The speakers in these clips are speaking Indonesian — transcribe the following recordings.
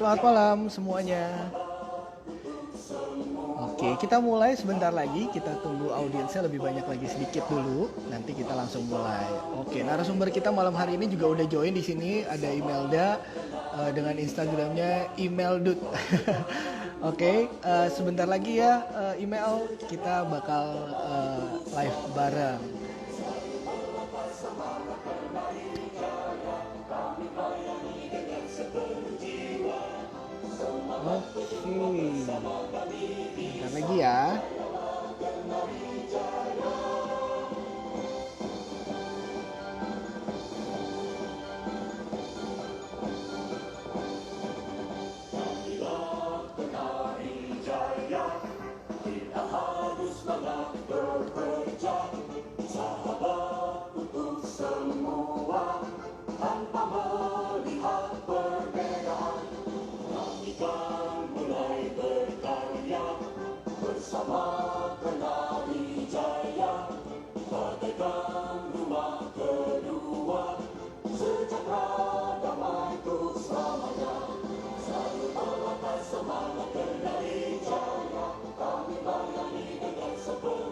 Selamat malam semuanya. Oke, kita mulai sebentar lagi. Kita tunggu audiensnya lebih banyak lagi sedikit dulu. Nanti kita langsung mulai. Oke, narasumber kita malam hari ini juga udah join di sini. Ada Imelda dengan Instagramnya Imeldut. Oke, sebentar lagi ya email kita bakal live bareng. Oke, bentar lagi ya.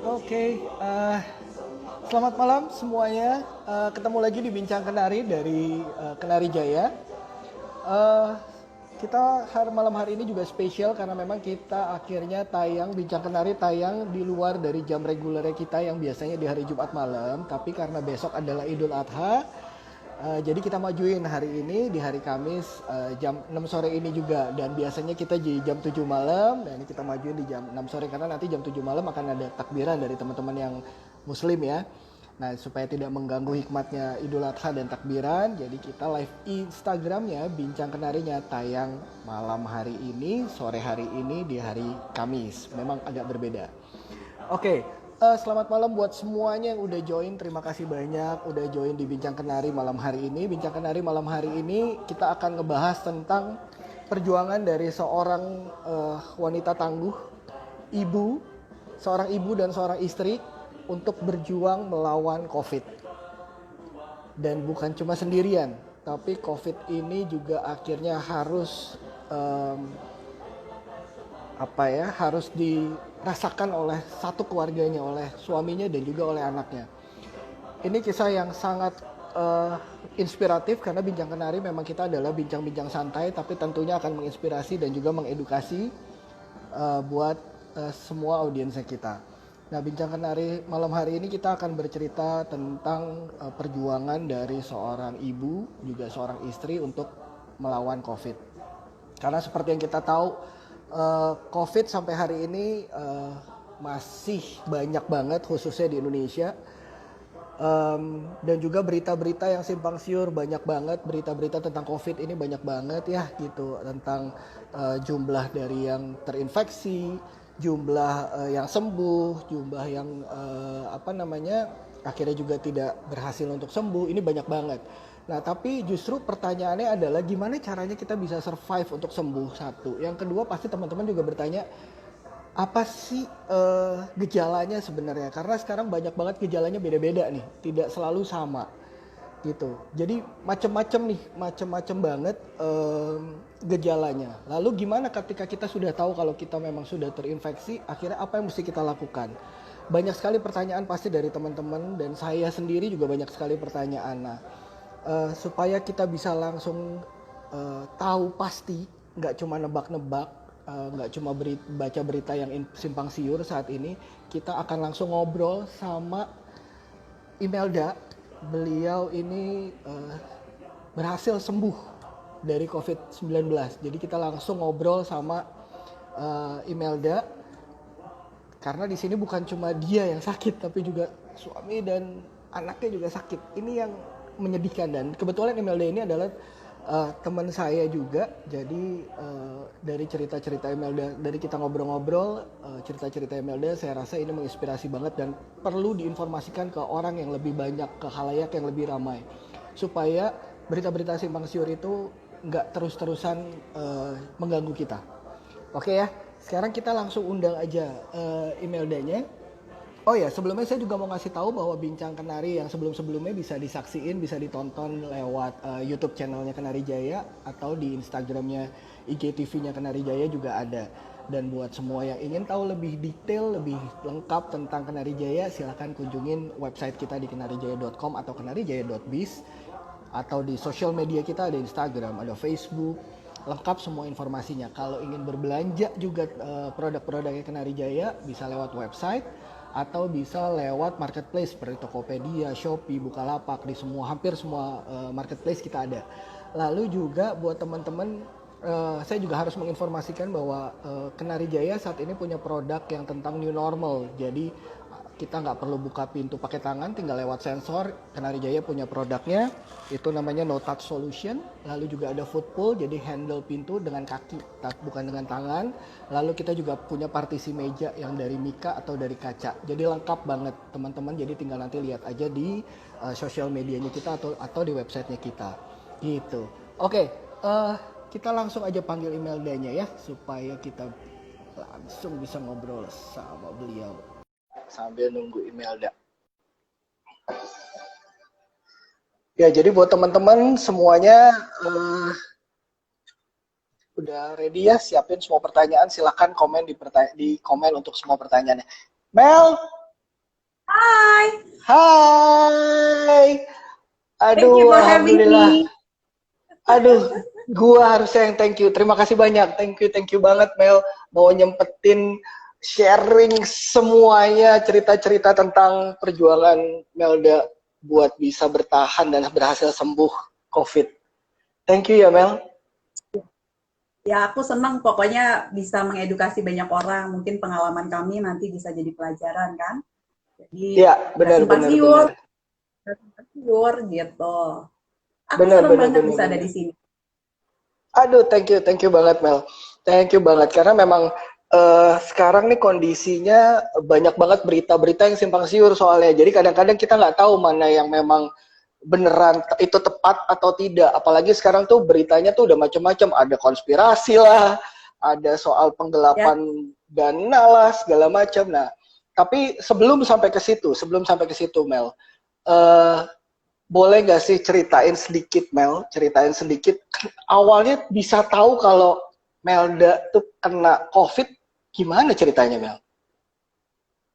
Oke, selamat malam semuanya. Ketemu lagi di Bincang Kenari dari Kenari Jaya. Kita malam hari ini juga spesial karena memang kita akhirnya Bincang Kenari tayang di luar dari jam regulernya kita yang biasanya di hari Jumat malam. Tapi karena besok adalah Idul Adha, jadi kita majuin hari ini di hari Kamis jam 6 sore ini juga. Dan biasanya kita di jam 7 malam, dan ini kita majuin di jam 6 sore karena nanti jam 7 malam akan ada takbiran dari teman-teman yang muslim ya. Nah, supaya tidak mengganggu hikmatnya Idul Adha dan takbiran, jadi kita live Instagramnya Bincang Kenarinya tayang malam hari ini, sore hari ini di hari Kamis. Memang agak berbeda. Oke, selamat malam buat semuanya yang udah join. Terima kasih banyak udah join di Bincang Kenari malam hari ini. Bincang Kenari malam hari ini kita akan ngebahas tentang perjuangan dari seorang wanita tangguh, seorang ibu dan seorang istri untuk berjuang melawan COVID. Dan bukan cuma sendirian, tapi COVID ini juga akhirnya harus harus dirasakan oleh satu keluarganya, oleh suaminya dan juga oleh anaknya. Ini kisah yang sangat inspiratif karena Bincang Kenari memang kita adalah bincang-bincang santai, tapi tentunya akan menginspirasi dan juga mengedukasi buat semua audiensnya kita. Nah, Bincang Kenari malam hari ini kita akan bercerita tentang perjuangan dari seorang ibu, juga seorang istri untuk melawan COVID. Karena seperti yang kita tahu, COVID sampai hari ini masih banyak banget, khususnya di Indonesia. Dan juga berita-berita yang simpang siur banyak banget, berita-berita tentang COVID ini banyak banget ya gitu, tentang jumlah dari yang terinfeksi, jumlah yang sembuh, jumlah yang akhirnya juga tidak berhasil untuk sembuh, ini banyak banget. Nah, tapi justru pertanyaannya adalah gimana caranya kita bisa survive untuk sembuh, satu. Yang kedua pasti teman-teman juga bertanya, apa sih gejalanya sebenarnya? Karena sekarang banyak banget gejalanya beda-beda nih, tidak selalu sama gitu. Jadi macam-macam banget gejalanya. Lalu gimana ketika kita sudah tahu kalau kita memang sudah terinfeksi, akhirnya apa yang mesti kita lakukan? Banyak sekali pertanyaan pasti dari teman-teman, dan saya sendiri juga banyak sekali pertanyaan. Nah, supaya kita bisa langsung tahu pasti, nggak cuma nebak-nebak, nggak cuma baca berita yang simpang siur saat ini, kita akan langsung ngobrol sama Imelda. Beliau ini berhasil sembuh dari COVID-19. Jadi kita langsung ngobrol sama Imelda, karena di sini bukan cuma dia yang sakit, tapi juga suami dan anaknya juga sakit. Ini yang menyedihkan, dan kebetulan Imelda ini adalah teman saya juga. Jadi dari cerita-cerita Imelda, dari kita ngobrol-ngobrol, cerita-cerita Imelda, saya rasa ini menginspirasi banget dan perlu diinformasikan ke orang yang lebih banyak, ke khalayak yang lebih ramai, supaya berita-berita simpang siur itu nggak terus-terusan mengganggu kita. Oke ya, sekarang kita langsung undang aja Imeldanya. Oh ya, sebelumnya saya juga mau ngasih tahu bahwa Bincang Kenari yang sebelum-sebelumnya bisa disaksiin, bisa ditonton lewat YouTube channelnya Kenari Jaya atau di Instagramnya IGTV-nya Kenari Jaya juga ada. Dan buat semua yang ingin tahu lebih detail, lebih lengkap tentang Kenari Jaya, silahkan kunjungin website kita di kenarijaya.com atau kenarijaya.biz, atau di sosial media kita ada Instagram, ada Facebook, lengkap semua informasinya. Kalau ingin berbelanja juga produk-produknya Kenari Jaya bisa lewat website atau bisa lewat marketplace seperti Tokopedia, Shopee, Bukalapak, di semua hampir semua marketplace kita ada. Lalu juga buat teman-teman, saya juga harus menginformasikan bahwa Kenari Jaya saat ini punya produk yang tentang new normal. Jadi kita nggak perlu buka pintu pakai tangan, tinggal lewat sensor. Kenari Jaya punya produknya, itu namanya No Touch Solution. Lalu juga ada foot pull, jadi handle pintu dengan kaki, bukan dengan tangan. Lalu kita juga punya partisi meja yang dari mika atau dari kaca. Jadi lengkap banget teman-teman, jadi tinggal nanti lihat aja di sosial medianya kita atau di websitenya kita. Gitu. Oke, kita langsung aja panggil Imelde-nya ya, supaya kita langsung bisa ngobrol sama beliau sambil nunggu Imelda. Ya, jadi buat teman-teman semuanya udah ready ya, siapin semua pertanyaan, silakan komen di komen untuk semua pertanyaannya. Mel. Hai. Hai. Aduh, alhamdulillah. Aduh, gua harusnya yang thank you. Terima kasih banyak. Thank you banget Mel mau nyempetin sharing semuanya, cerita-cerita tentang perjuangan Melda buat bisa bertahan dan berhasil sembuh COVID. Thank you ya Mel. Ya, aku senang pokoknya bisa mengedukasi banyak orang. Mungkin pengalaman kami nanti bisa jadi pelajaran kan. Jadi ya, benar siur gitu. Aku senang banget bisa ada di sini. Aduh, thank you banget Mel. Thank you banget karena memang sekarang nih kondisinya banyak banget berita-berita yang simpang siur soalnya. Jadi kadang-kadang kita nggak tahu mana yang memang beneran itu tepat atau tidak. Apalagi sekarang tuh beritanya tuh udah macam-macam. Ada konspirasi lah, ada soal penggelapan dana lah, segala macam. Nah, tapi sebelum sampai ke situ Mel, boleh nggak sih ceritain sedikit awalnya bisa tahu kalau Melda tuh kena COVID, gimana ceritanya Mel?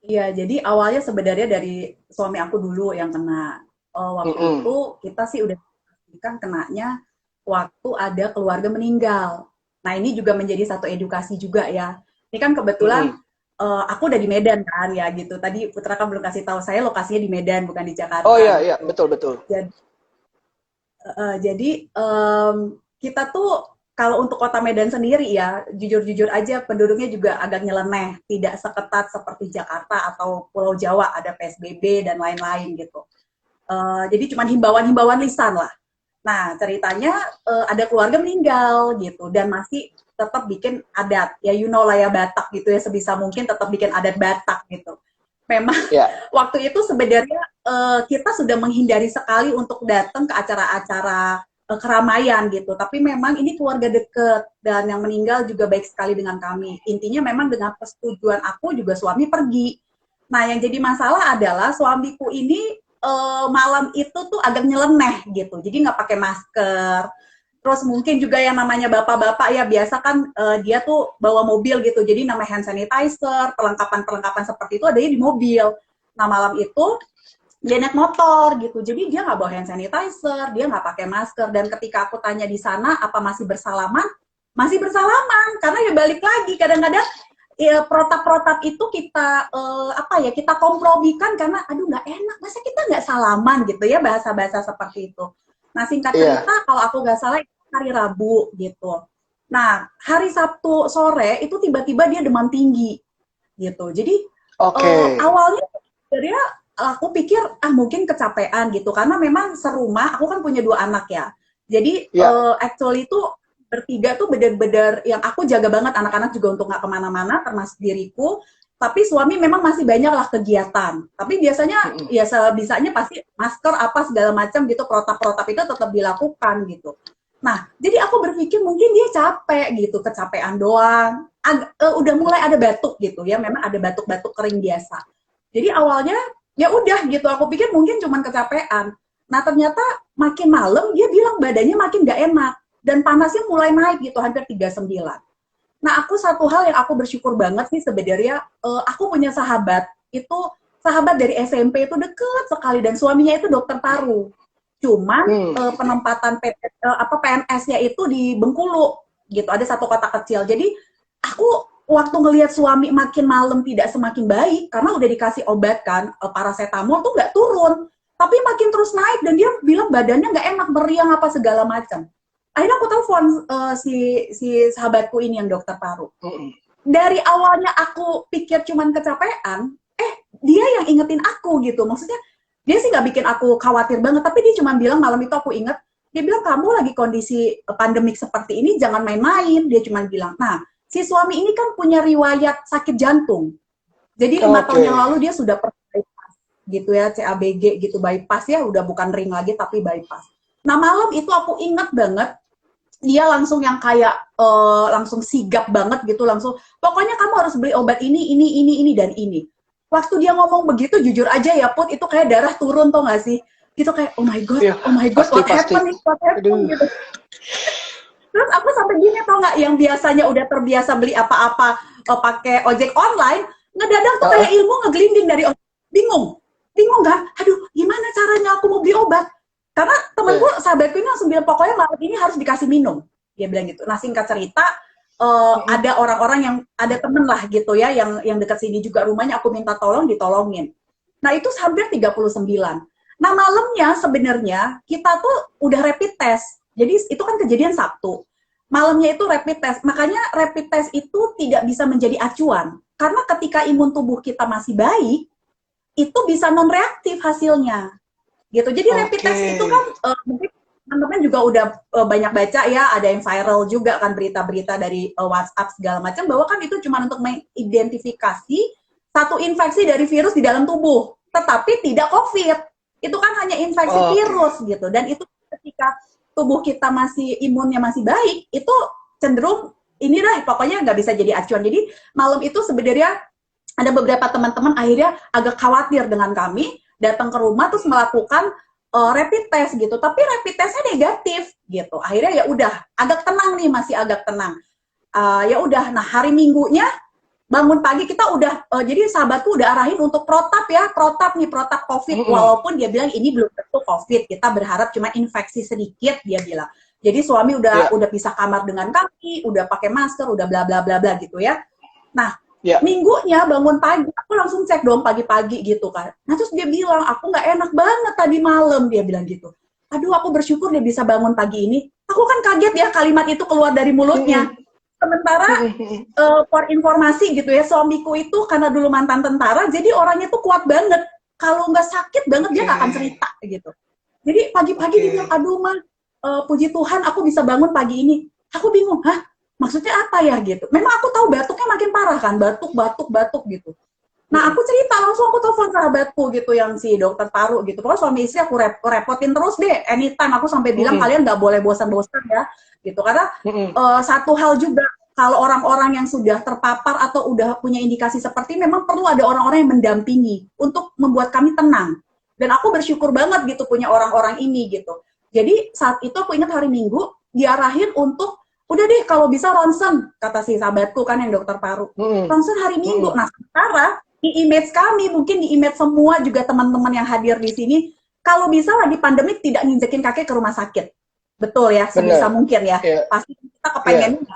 Iya, jadi awalnya sebenarnya dari suami aku dulu yang kena. Waktu itu kita sih udah pastikan kenanya waktu ada keluarga meninggal. Nah ini juga menjadi satu edukasi juga ya. Ini kan kebetulan aku udah di Medan kan ya gitu. Tadi Putra kan belum kasih tahu saya lokasinya di Medan bukan di Jakarta. Oh iya iya betul. Jadi kita tuh kalau untuk kota Medan sendiri ya jujur aja penduduknya juga agak nyeleneh, tidak seketat seperti Jakarta atau Pulau Jawa ada PSBB dan lain-lain gitu. Jadi cuma himbauan-himbauan lisan lah. Nah ceritanya ada keluarga meninggal gitu dan masih tetap bikin adat ya lah ya Batak gitu ya sebisa mungkin tetap bikin adat Batak gitu. Memang waktu itu sebenarnya kita sudah menghindari sekali untuk datang ke acara-acara keramaian gitu. Tapi memang ini keluarga deket dan yang meninggal juga baik sekali dengan kami. Intinya memang dengan persetujuan aku juga suami pergi. Nah yang jadi masalah adalah suamiku ini malam itu tuh agak nyeleneh gitu. Jadi nggak pakai masker. Terus mungkin juga yang namanya bapak-bapak ya biasa kan dia tuh bawa mobil gitu. Jadi namanya hand sanitizer, perlengkapan-perlengkapan seperti itu adanya di mobil. Nah malam itu dia naik motor gitu. Jadi dia nggak bawa hand sanitizer, dia nggak pakai masker. Dan ketika aku tanya di sana apa masih bersalaman? Masih bersalaman karena ya balik lagi kadang-kadang ya, protap-protap itu kita kita kompromikan karena aduh nggak enak masa kita nggak salaman gitu ya bahasa-bahasa seperti itu. Nah singkat cerita kalau aku nggak salah hari Rabu gitu. Nah hari Sabtu sore itu tiba-tiba dia demam tinggi gitu. Jadi awalnya dia aku pikir mungkin kecapean gitu karena memang serumah aku kan punya 2 anak ya. Jadi actually itu bertiga tuh benar-benar yang aku jaga banget anak-anak juga untuk nggak kemana-mana termasuk diriku. Tapi suami memang masih banyak lah kegiatan. Tapi biasanya ya sebisanya pasti masker apa segala macam gitu protap-protap itu tetap dilakukan gitu. Nah, jadi aku berpikir mungkin dia capek gitu, kecapean doang. Udah mulai ada batuk gitu ya, memang ada batuk-batuk kering biasa. Jadi awalnya ya udah gitu, aku pikir mungkin cuma kecapean. Nah ternyata makin malam dia bilang badannya makin gak enak. dan panasnya mulai naik gitu, hampir 39. Nah, aku satu hal yang aku bersyukur banget sih sebenarnya, aku punya sahabat, itu sahabat dari SMP itu deket sekali, dan suaminya itu dokter paru. Cuman penempatan PNS-nya itu di Bengkulu gitu, ada satu kota kecil. Jadi aku waktu ngelihat suami makin malam tidak semakin baik karena udah dikasih obat kan, paracetamol tuh nggak turun, tapi makin terus naik dan dia bilang badannya nggak enak, meriang apa segala macam. Akhirnya aku telepon si sahabatku ini yang dokter paru. Dari awalnya aku pikir cuman kecapean, dia yang ingetin aku gitu. Maksudnya dia sih nggak bikin aku khawatir banget, tapi dia cuma bilang malam itu aku inget, dia bilang kamu lagi kondisi pandemik seperti ini jangan main-main. Dia cuma bilang, nah si suami ini kan punya riwayat sakit jantung. Jadi 5 tahun yang lalu dia sudah pernah bypass gitu ya, CABG gitu, bypass ya, udah bukan ring lagi tapi bypass. Nah malam itu aku inget banget, dia langsung yang kayak langsung sigap banget gitu, langsung pokoknya kamu harus beli obat ini dan ini. Waktu dia ngomong begitu, jujur aja ya Put, itu kayak darah turun tuh gak sih? Gitu kayak oh my god, what happened gitu. Terus aku sampai gini tau nggak, yang biasanya udah terbiasa beli apa-apa pakai ojek online, ngedadak tuh kayak ilmu ngegelinding dari bingung kan? Aduh, gimana caranya aku mau beli obat? Karena temanku, sahabatku ini langsung bilang pokoknya malam ini harus dikasih minum. Dia bilang gitu. Nah singkat cerita, ada orang-orang yang ada temen lah gitu ya, yang dekat sini juga rumahnya, aku minta tolong, ditolongin. Nah itu hampir 39. Nah malamnya sebenarnya kita tuh udah rapid test. Jadi itu kan kejadian Sabtu. Malamnya itu rapid test. Makanya rapid test itu tidak bisa menjadi acuan. Karena ketika imun tubuh kita masih baik, itu bisa non-reaktif hasilnya. Gitu. Jadi rapid test itu kan mungkin teman-teman juga udah banyak baca ya, ada yang viral juga kan berita-berita dari WhatsApp segala macam, bahwa kan itu cuma untuk mengidentifikasi satu infeksi dari virus di dalam tubuh, tetapi tidak COVID. Itu kan hanya infeksi virus gitu. Dan itu ketika tubuh kita masih imunnya masih baik, itu cenderung inilah pokoknya nggak bisa jadi acuan. Jadi malam itu sebenarnya ada beberapa teman-teman akhirnya agak khawatir dengan kami, datang ke rumah terus melakukan rapid test gitu, tapi rapid testnya negatif gitu. Akhirnya ya udah agak tenang nih, masih agak tenang. Ya udah, nah hari Minggunya bangun pagi kita udah jadi sahabatku udah arahin untuk protap COVID, walaupun dia bilang ini belum tentu COVID, kita berharap cuma infeksi sedikit, dia bilang. Jadi suami udah pisah kamar dengan kami, udah pakai masker, udah bla bla bla bla gitu ya. Nah Minggunya bangun pagi, aku langsung cek dong pagi-pagi gitu kan. Nah terus dia bilang, aku nggak enak banget tadi malam, dia bilang gitu. Aduh, aku bersyukur dia bisa bangun pagi ini. Aku kan kaget ya kalimat itu keluar dari mulutnya. Sementara for informasi gitu ya, suamiku itu karena dulu mantan tentara, jadi orangnya tuh kuat banget. Kalau nggak sakit banget dia nggak akan cerita gitu. Jadi pagi-pagi dia bilang, aduh mah, puji Tuhan aku bisa bangun pagi ini. Aku bingung, hah? Maksudnya apa ya gitu. Memang aku tahu batuknya makin parah kan, batuk gitu. Nah aku cerita langsung, aku telepon sahabatku gitu yang si dokter paru gitu. Pokoknya suami istri aku repotin terus deh, anytime. Aku sampai bilang kalian nggak boleh bosan-bosan ya, gitu. Karena satu hal juga, kalau orang-orang yang sudah terpapar atau udah punya indikasi seperti ini, memang perlu ada orang-orang yang mendampingi untuk membuat kami tenang. Dan aku bersyukur banget gitu punya orang-orang ini gitu. Jadi saat itu aku ingat hari Minggu diarahin untuk udah deh kalau bisa ronsen, kata si sahabatku kan yang dokter paru. Ronsen hari Minggu. Nah sementara di image kami, mungkin di image semua juga teman-teman yang hadir di sini, kalau bisa lagi pandemik tidak nginjekin kakek ke rumah sakit. Betul ya, sebisa mungkin ya. Pasti kita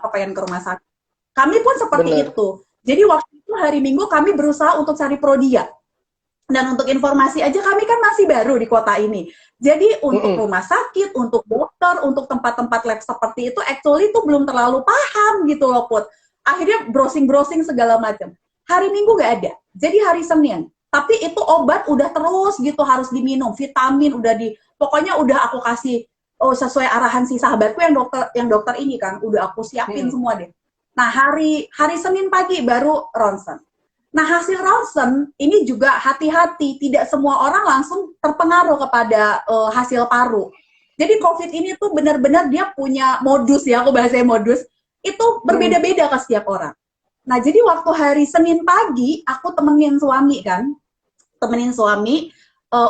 kepengen ke rumah sakit. Kami pun seperti itu. Jadi waktu itu hari Minggu kami berusaha untuk cari prodia. Dan untuk informasi aja, kami kan masih baru di kota ini. Jadi untuk rumah sakit, untuk dokter, untuk tempat-tempat lab seperti itu, actually itu belum terlalu paham gitu loh Put. Akhirnya browsing-browsing segala macam. Hari Minggu nggak ada. Jadi hari Senin. Tapi itu obat udah terus gitu harus diminum, vitamin udah pokoknya udah aku kasih sesuai arahan si sahabatku yang dokter ini kan, udah aku siapin semua deh. Nah hari Senin pagi baru ronsen. Nah hasil ronsen ini juga hati-hati, tidak semua orang langsung terpengaruh kepada hasil paru. Jadi COVID ini tuh benar-benar dia punya modus ya, aku bahasanya modus, itu berbeda-beda ke setiap orang. Nah jadi waktu hari Senin pagi, aku temenin suami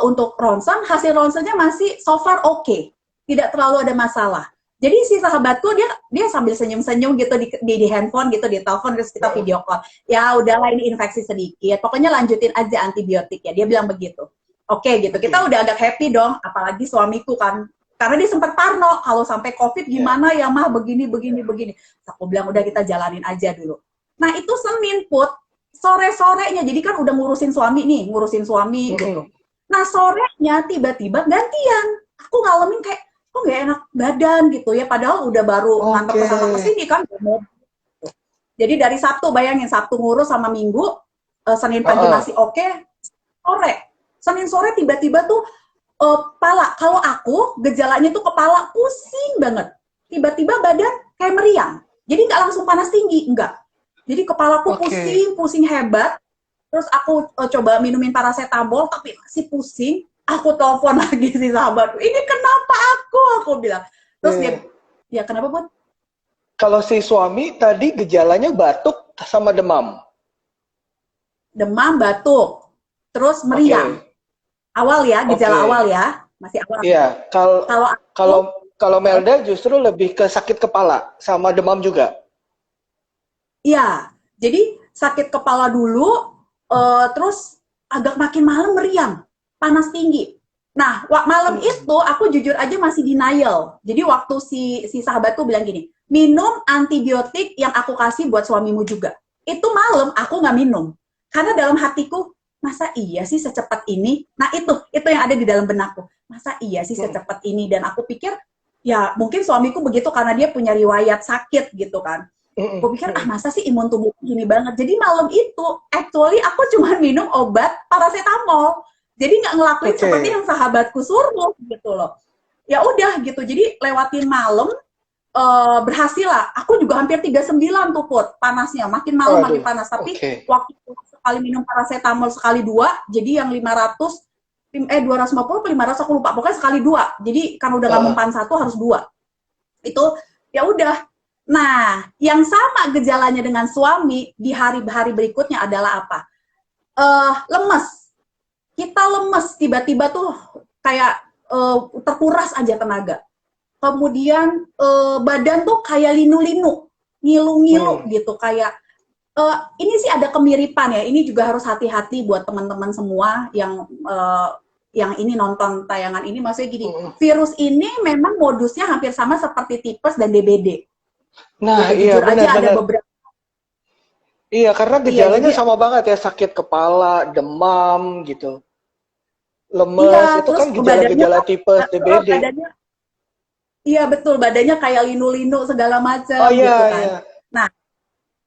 untuk ronsen, hasil ronsennya masih so far oke, tidak terlalu ada masalah. Jadi si sahabatku dia sambil senyum-senyum gitu di handphone gitu, di telepon, terus kita video call. Ya udahlah, ini infeksi sedikit. Pokoknya lanjutin aja antibiotik ya. Dia bilang begitu. Oke gitu. Kita udah agak happy dong, apalagi suamiku kan. Karena dia sempat parno, kalau sampai COVID gimana ya mah, begini. Aku bilang udah, kita jalanin aja dulu. Nah itu Senin Put, sore-sorenya, jadi kan udah ngurusin suami gitu. Nah sorenya tiba-tiba gantian. Aku ngalamin kayak, kok nggak enak badan gitu ya, padahal udah baru ngantor kesana kesini kan. Jadi dari Sabtu, bayangin, Sabtu ngurus sama Minggu, Senin pagi masih oke, Senin sore tiba-tiba tuh kepala. Kalau aku gejalanya tuh kepala pusing banget, tiba-tiba badan kayak meriang. Jadi nggak langsung panas tinggi, enggak. Jadi kepalaku pusing hebat. Terus aku coba minumin paracetamol tapi masih pusing. Aku telepon lagi si sahabatku, ini kenapa aku bilang. Terus dia, ya kenapa Bun? Kalau si suami tadi gejalanya batuk sama demam. Demam, batuk, terus meriang. Awal ya, gejala awal ya, masih awal. Iya, kalau Melda justru lebih ke sakit kepala sama demam juga. Iya, jadi sakit kepala dulu, terus agak makin malam meriang, panas tinggi. Nah, malam itu aku jujur aja masih denial. Jadi waktu si sahabatku bilang gini, minum antibiotik yang aku kasih buat suamimu juga. Itu malam aku nggak minum. Karena dalam hatiku, masa iya sih secepat ini? Nah itu yang ada di dalam benakku. Masa iya sih secepat ini? Dan aku pikir, ya mungkin suamiku begitu karena dia punya riwayat sakit gitu kan. Aku pikir, masa sih imun tubuh gini banget. Jadi malam itu, actually aku cuma minum obat paracetamol. Jadi nggak ngelakuin seperti yang sahabatku suruh gitu loh. Ya udah gitu. Jadi lewatin malam, berhasil lah. Aku juga hampir 39 tuh Put, panasnya. Makin malam makin panas. Tapi waktu sekali minum paracetamol sekali 2, jadi yang 250 atau 500 aku lupa. Pokoknya sekali 2. Jadi kan udah nggak mempan 1 harus 2. Itu ya udah. Nah, yang sama gejalanya dengan suami di hari-hari berikutnya adalah apa? Lemes. Kita lemes, tiba-tiba tuh kayak terkuras aja tenaga. Kemudian badan tuh kayak linu-linu, ngilu-ngilu gitu, kayak ini sih ada kemiripan ya. Ini juga harus hati-hati buat teman-teman semua yang ini nonton tayangan ini. Maksudnya gini, virus ini memang modusnya hampir sama seperti tipes dan DBD. Nah, iya benar. Ada beberapa. Iya, karena gejalanya sama banget ya, sakit kepala, demam gitu. Lemes, itu kan gejala-gejala tipes DBD. Iya betul, badannya kayak linu-linu segala macam gitu kan. Iya. Nah,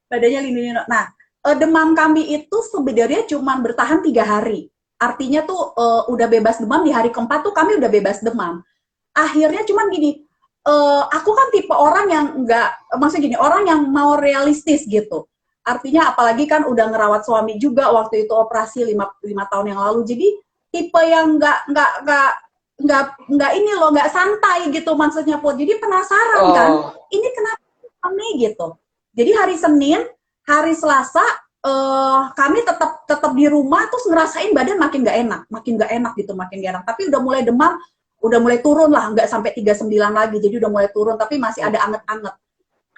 badannya linu-linu. Nah, demam kami itu sebenarnya cuma bertahan 3 hari. Artinya tuh udah bebas demam, di hari keempat tuh kami udah bebas demam. Akhirnya cuman gini, aku kan tipe orang yang maksudnya gini, orang yang mau realistis gitu. Artinya apalagi kan udah ngerawat suami juga waktu itu operasi 5 tahun yang lalu. Jadi tipe yang nggak ini loh, nggak santai gitu maksudnya Put. Jadi penasaran kan, ini kenapa kami gitu. Jadi hari Senin, hari Selasa kami tetap di rumah, terus ngerasain badan makin nggak enak gitu, makin gak enak. Tapi udah mulai demam, udah mulai turun lah, nggak sampai 39 lagi. Jadi udah mulai turun, tapi masih ada anget-anget.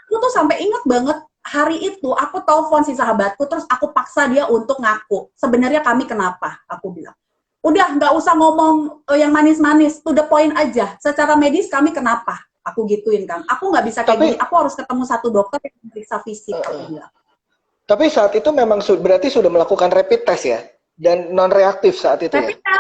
Aku tuh sampai inget banget hari itu aku telepon si sahabatku, terus aku paksa dia untuk ngaku. Sebenarnya kami kenapa? Aku bilang. Udah nggak usah ngomong yang manis-manis, to the point aja. Secara medis kami kenapa? Aku gituin kan. Aku nggak bisa kayak gini. Aku harus ketemu satu dokter yang meriksa fisik. Aku bilang. Tapi saat itu memang berarti sudah melakukan rapid test ya, dan non reaktif saat itu rapid ya?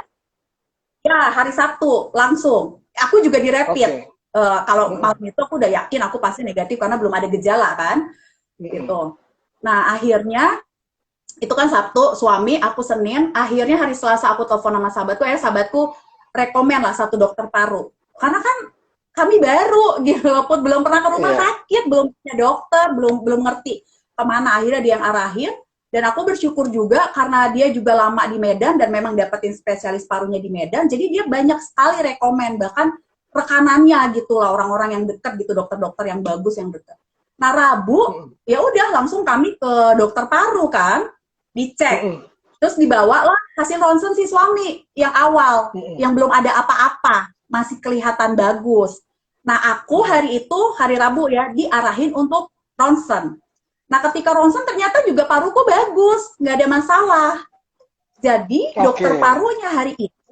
Ya hari Sabtu langsung. Aku juga di rapid. Kalau malam itu aku udah yakin aku pasti negatif karena belum ada gejala kan. Gitu. Nah akhirnya itu kan Sabtu, suami, aku Senin, akhirnya hari Selasa aku telepon sama sahabatku rekomen lah satu dokter paru. Karena kan kami baru gitu loh, belum pernah ke rumah sakit, belum punya dokter, belum ngerti kemana. Akhirnya dia yang arahin, dan aku bersyukur juga karena dia juga lama di Medan dan memang dapetin spesialis parunya di Medan, jadi dia banyak sekali rekomen, bahkan rekanannya gitu lah, orang-orang yang dekat gitu, dokter-dokter yang bagus yang dekat. Nah Rabu, ya udah langsung kami ke dokter paru kan, dicek, terus dibawa lah hasil ronsen si suami yang awal, yang belum ada apa-apa, masih kelihatan bagus. Nah, aku hari itu, hari Rabu ya, diarahin untuk ronsen. Nah, ketika ronsen ternyata juga paruku bagus, nggak ada masalah. Jadi, dokter Oke. parunya hari itu,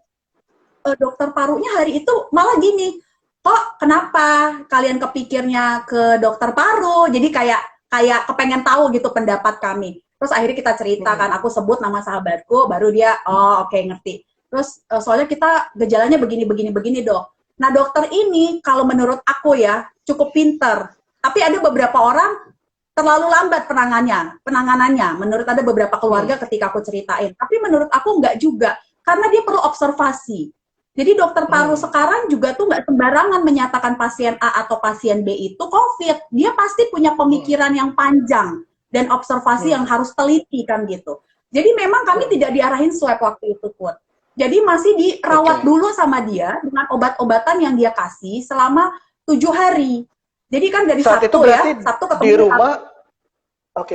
dokter parunya hari itu malah gini, kok kenapa kalian kepikirnya ke dokter paru? Jadi kayak kayak kepengen tahu gitu pendapat kami. Terus akhirnya kita ceritakan, aku sebut nama sahabatku, baru dia, oh oke, ngerti. Terus soalnya kita gejalanya begini dok. Nah dokter ini kalau menurut aku ya cukup pinter. Tapi ada beberapa orang terlalu lambat penanganannya. Menurut ada beberapa keluarga ketika aku ceritain. Tapi menurut aku nggak juga, karena dia perlu observasi. Jadi dokter paru sekarang juga tuh nggak sembarangan menyatakan pasien A atau pasien B itu COVID. Dia pasti punya pemikiran yang panjang dan observasi yang harus teliti kan gitu. Jadi memang kami tidak diarahin swab waktu itu, Put. Jadi masih dirawat dulu sama dia dengan obat-obatan yang dia kasih selama 7 hari. Jadi kan dari Saat itu Sabtu ya, berarti Sabtu ketemu di rumah,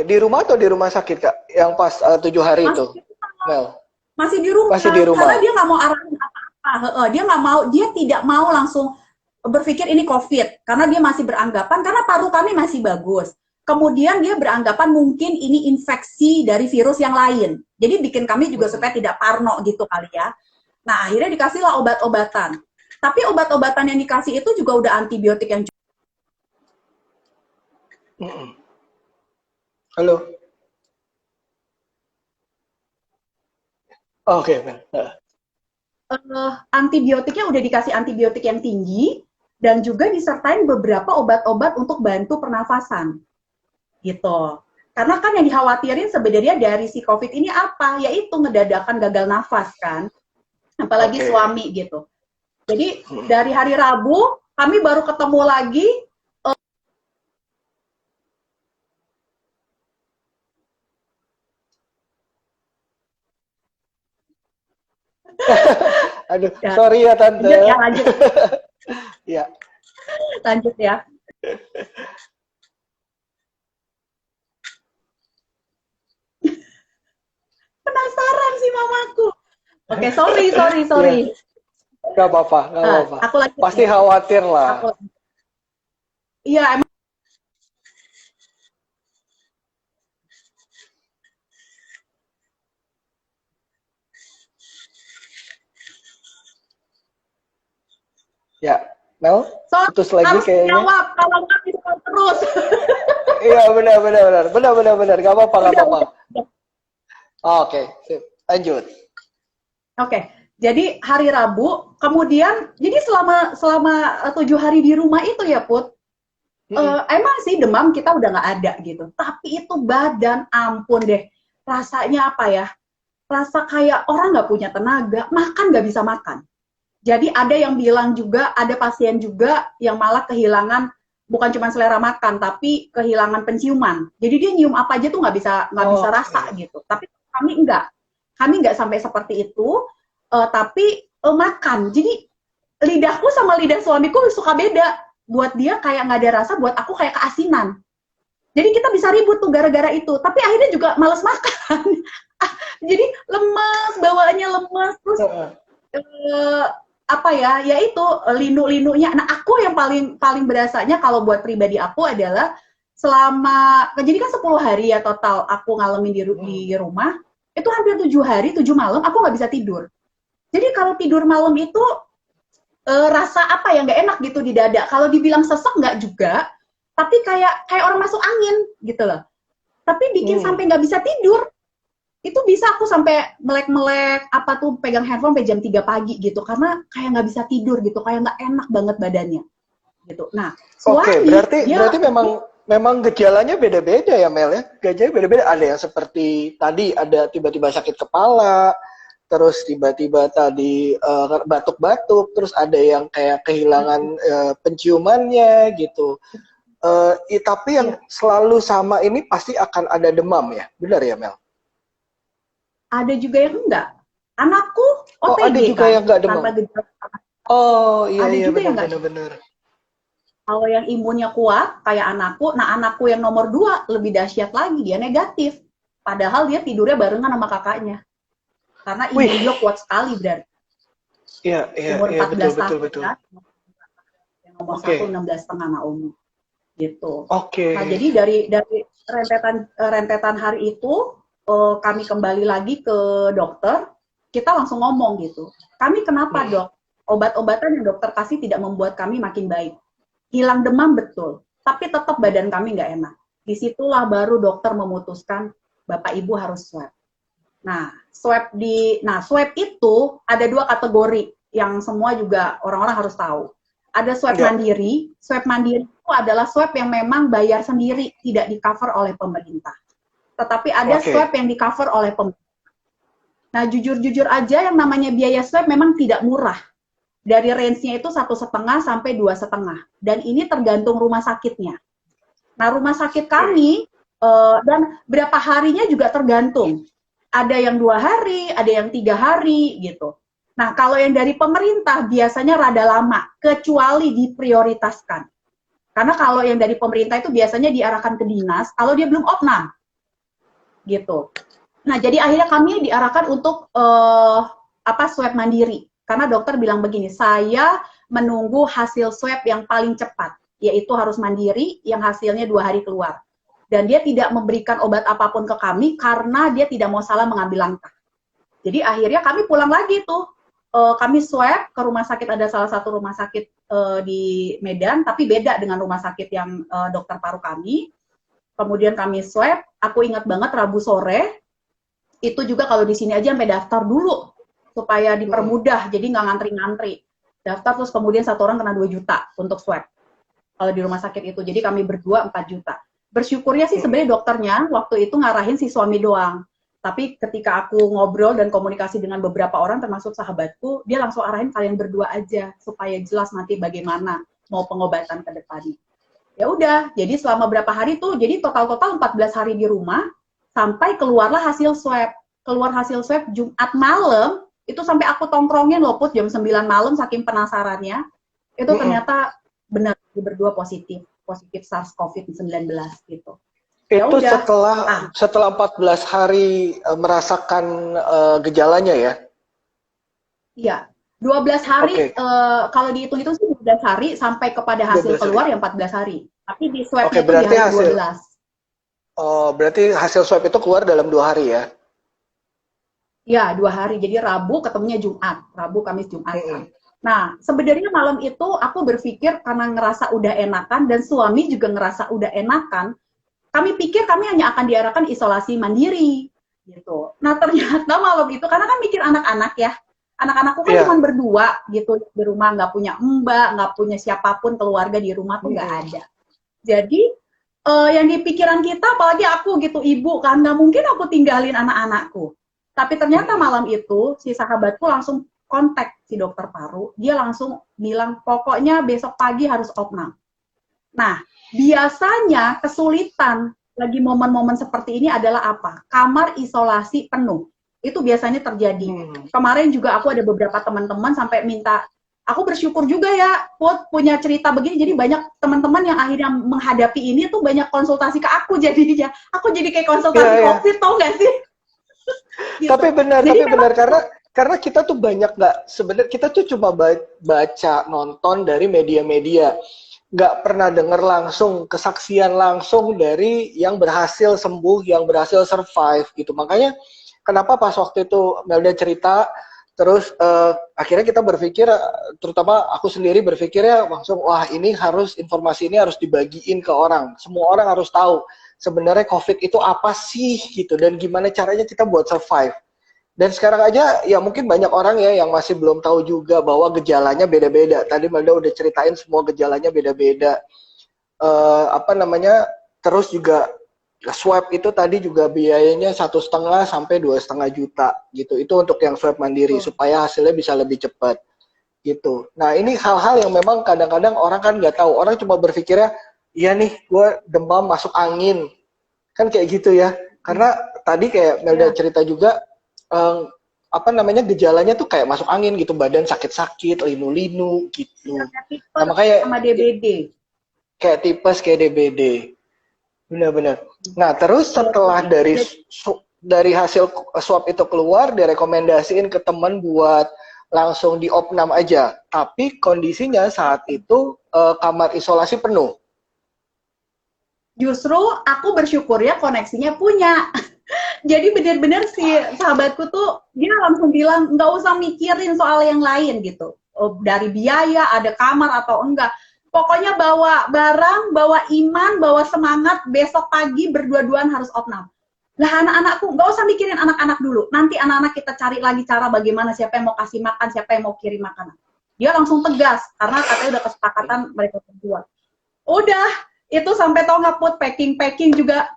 di rumah atau di rumah sakit Kak? Yang pas 7 hari itu, masih, Mel? masih di rumah, Masih di rumah. karena dia nggak mau arahin apa-apa. Dia nggak mau, dia tidak mau langsung berpikir ini COVID, karena dia masih beranggapan, karena paru kami masih bagus. Kemudian dia beranggapan mungkin ini infeksi dari virus yang lain. Jadi bikin kami juga supaya tidak parno gitu kali ya. Nah akhirnya dikasihlah obat-obatan. Tapi obat-obatan yang dikasih itu juga udah antibiotik yang Halo. Oke, Mel. antibiotiknya udah dikasih antibiotik yang tinggi dan juga disertain beberapa obat-obat untuk bantu pernafasan gitu. Karena kan yang dikhawatirin sebenarnya dari si COVID ini apa? Yaitu ngedadakan gagal nafas kan, apalagi suami gitu. Jadi dari hari Rabu kami baru ketemu lagi. Aduh, sorry ya Tante. Lanjut ya, lanjut. Ya. Lanjut ya. Penasaran sih mamaku. Oke, sorry. Gak apa-apa, gak apa-apa. Aku lanjut. Pasti khawatir lah. Iya, emang. Ya, Mel, putus lagi harus kayaknya. jawab, kalau nggak bisa terus. Iya, benar. Gak apa-apa, gak apa-apa. Oke, sip. Lanjut. Oke, jadi hari Rabu, kemudian jadi selama 7 hari di rumah itu ya Put, emang sih demam kita udah nggak ada gitu. Tapi itu badan ampun deh, rasanya apa ya? Rasa kayak orang nggak punya tenaga, makan nggak bisa makan. Jadi ada yang bilang juga, ada pasien juga yang malah kehilangan bukan cuma selera makan, tapi kehilangan penciuman. Jadi dia nyium apa aja tuh nggak bisa rasa gitu. Tapi kami nggak sampai seperti itu, tapi makan. Jadi lidahku sama lidah suamiku suka beda. Buat dia kayak nggak ada rasa, buat aku kayak keasinan. Jadi kita bisa ribut tuh gara-gara itu. Tapi akhirnya juga males makan. Jadi lemas, bawaannya lemas, terus apa ya itu linu-linunya. Nah aku yang paling berasanya kalau buat pribadi aku adalah selama, jadi kan 10 hari ya total aku ngalamin di rumah, itu hampir 7 hari 7 malam aku nggak bisa tidur. Jadi kalau tidur malam itu rasa apa ya nggak enak gitu di dada. Kalau dibilang sesek nggak juga, tapi kayak orang masuk angin gitu loh. Tapi bikin sampai nggak bisa tidur. Itu bisa aku sampai melek-melek apa tuh pegang handphone sampai jam 3 pagi gitu karena kayak nggak bisa tidur gitu, kayak nggak enak banget badannya gitu. Nah, suami berarti memang gejalanya beda-beda ya Mel ya. Gejalanya beda-beda, ada yang seperti tadi ada tiba-tiba sakit kepala, terus tiba-tiba tadi batuk-batuk, terus ada yang kayak kehilangan penciumannya gitu. Tapi yang selalu sama ini pasti akan ada demam ya, benar ya Mel? Ada juga yang enggak. Anakku OTG ada juga kan, yang enggak demam. Iya benar. Kalau yang imunnya kuat kayak anakku, nah anakku yang nomor 2 lebih dahsyat lagi, dia negatif. Padahal dia tidurnya barengan sama kakaknya. Karena imun dia kuat sekali berarti. Iya, umur 14 tahun betul. kan. Yang nomor Oke. 1 16,5 Naomi gitu. Oke. Nah, jadi dari rentetan hari itu kami kembali lagi ke dokter, kita langsung ngomong gitu. Kami kenapa, Dok? Obat-obatan yang dokter kasih tidak membuat kami makin baik. Hilang demam betul, tapi tetap badan kami nggak enak. Disitulah baru dokter memutuskan Bapak Ibu harus swab. Nah, swab itu ada 2 kategori yang semua juga orang-orang harus tahu. Ada swab mandiri. Swab mandiri itu adalah swab yang memang bayar sendiri, tidak di-cover oleh pemerintah. Tetapi ada swab yang di-cover oleh pemerintah. Nah, jujur-jujur aja yang namanya biaya swab memang tidak murah. Dari range-nya itu 1,5 sampai 2,5. Dan ini tergantung rumah sakitnya. Nah, rumah sakit kami dan berapa harinya juga tergantung. Ada yang 2 hari, ada yang 3 hari gitu. Nah, kalau yang dari pemerintah biasanya rada lama, kecuali diprioritaskan. Karena kalau yang dari pemerintah itu biasanya diarahkan ke dinas, kalau dia belum opnam. Gitu. Nah, jadi akhirnya kami diarahkan untuk swab mandiri. Karena dokter bilang begini, saya menunggu hasil swab yang paling cepat, yaitu harus mandiri, yang hasilnya 2 hari keluar. Dan dia tidak memberikan obat apapun ke kami karena dia tidak mau salah mengambil langkah. Jadi akhirnya kami pulang lagi tuh. Kami swab ke rumah sakit, ada salah satu rumah sakit di Medan, tapi beda dengan rumah sakit yang dokter paru kami. Kemudian kami swab, aku ingat banget Rabu sore, itu juga kalau di sini aja sampai daftar dulu, supaya dipermudah, jadi nggak ngantri-ngantri. Daftar terus kemudian 1 orang kena 2 juta untuk swab. Kalau di rumah sakit itu, jadi kami berdua 4 juta. Bersyukurnya sih sebenarnya dokternya waktu itu ngarahin si suami doang. Tapi ketika aku ngobrol dan komunikasi dengan beberapa orang termasuk sahabatku, dia langsung arahin kalian berdua aja supaya jelas nanti bagaimana mau pengobatan ke depannya. Ya udah, jadi selama berapa hari tuh, jadi total 14 hari di rumah sampai keluarlah hasil swab. Keluar hasil swab Jumat malam, itu sampai aku tongkrongin loh Put, jam 9 malam saking penasarannya. Itu ternyata benar berdua positif SARS-CoV-19 gitu. Itu setelah 14 hari merasakan gejalanya ya? Iya, 12 hari, kalau dihitung-hitung sih 12 hari sampai kepada hasil keluar yang 14 hari. Tapi di swab-nya itu di hari 12. Oh, berarti hasil swab itu keluar dalam 2 hari ya? Ya, 2 hari. Jadi Rabu ketemunya Jumat. Rabu, Kamis, Jumat. Nah, sebenarnya malam itu aku berpikir karena ngerasa udah enakan dan suami juga ngerasa udah enakan, kami pikir kami hanya akan diarahkan isolasi mandiri gitu. Nah, ternyata malam itu karena kan mikir anak-anak ya. Anak-anakku kan cuma berdua gitu di rumah, nggak punya mbak, nggak punya siapapun keluarga di rumah tuh nggak ada. Jadi yang di pikiran kita, apalagi aku gitu ibu kan, nggak mungkin aku tinggalin anak-anakku. Tapi ternyata malam itu si sahabatku langsung kontak si dokter paru, dia langsung bilang pokoknya besok pagi harus opnam. Nah, biasanya kesulitan lagi momen-momen seperti ini adalah apa? Kamar isolasi penuh. Itu biasanya terjadi. Kemarin juga aku ada beberapa teman-teman sampai minta, aku bersyukur juga ya, Put, punya cerita begini, jadi banyak teman-teman yang akhirnya menghadapi ini tuh banyak konsultasi ke aku jadinya. Aku jadi kayak konsultasi COVID, tau gak sih? Gitu. Tapi benar karena kita tuh banyak sebenarnya kita tuh cuma baca nonton dari media-media, nggak pernah dengar langsung kesaksian langsung dari yang berhasil sembuh, yang berhasil survive gitu. Makanya kenapa pas waktu itu Melda cerita, terus akhirnya kita berpikir, terutama aku sendiri berpikirnya langsung, wah ini informasi ini harus dibagiin ke orang, semua orang harus tahu sebenarnya COVID itu apa sih gitu, dan gimana caranya kita buat survive. Dan sekarang aja ya mungkin banyak orang ya yang masih belum tahu juga bahwa gejalanya beda-beda. Tadi Melda udah ceritain semua gejalanya beda-beda. Terus juga swab itu tadi juga biayanya 1,5 sampai 2,5 juta gitu. Itu untuk yang swab mandiri supaya hasilnya bisa lebih cepat gitu. Nah ini hal-hal yang memang kadang-kadang orang kan nggak tahu. Orang cuma berpikirnya, iya nih gue demam masuk angin. Kan kayak gitu ya. Karena tadi kayak Melda cerita juga, gejalanya tuh kayak masuk angin gitu, badan sakit-sakit, linu-linu gitu. Nah, makanya sama DBD. Kayak tipes, kayak DBD. Benar-benar. Nah, terus setelah dari hasil swab itu keluar, direkomendasiin ke teman buat langsung diopnam aja. Tapi kondisinya saat itu kamar isolasi penuh? Justru aku bersyukur ya koneksinya punya. Jadi benar-benar si sahabatku tuh dia langsung bilang nggak usah mikirin soal yang lain gitu. Oh, dari biaya, ada kamar atau enggak. Pokoknya bawa barang, bawa iman, bawa semangat, besok pagi berdua-duaan harus opnam. Lah anak-anakku, nggak usah mikirin anak-anak dulu. Nanti anak-anak kita cari lagi cara bagaimana siapa yang mau kasih makan, siapa yang mau kirim makanan. Dia langsung tegas, karena katanya udah kesepakatan mereka berdua. Udah, itu sampai tau nggak Put, packing juga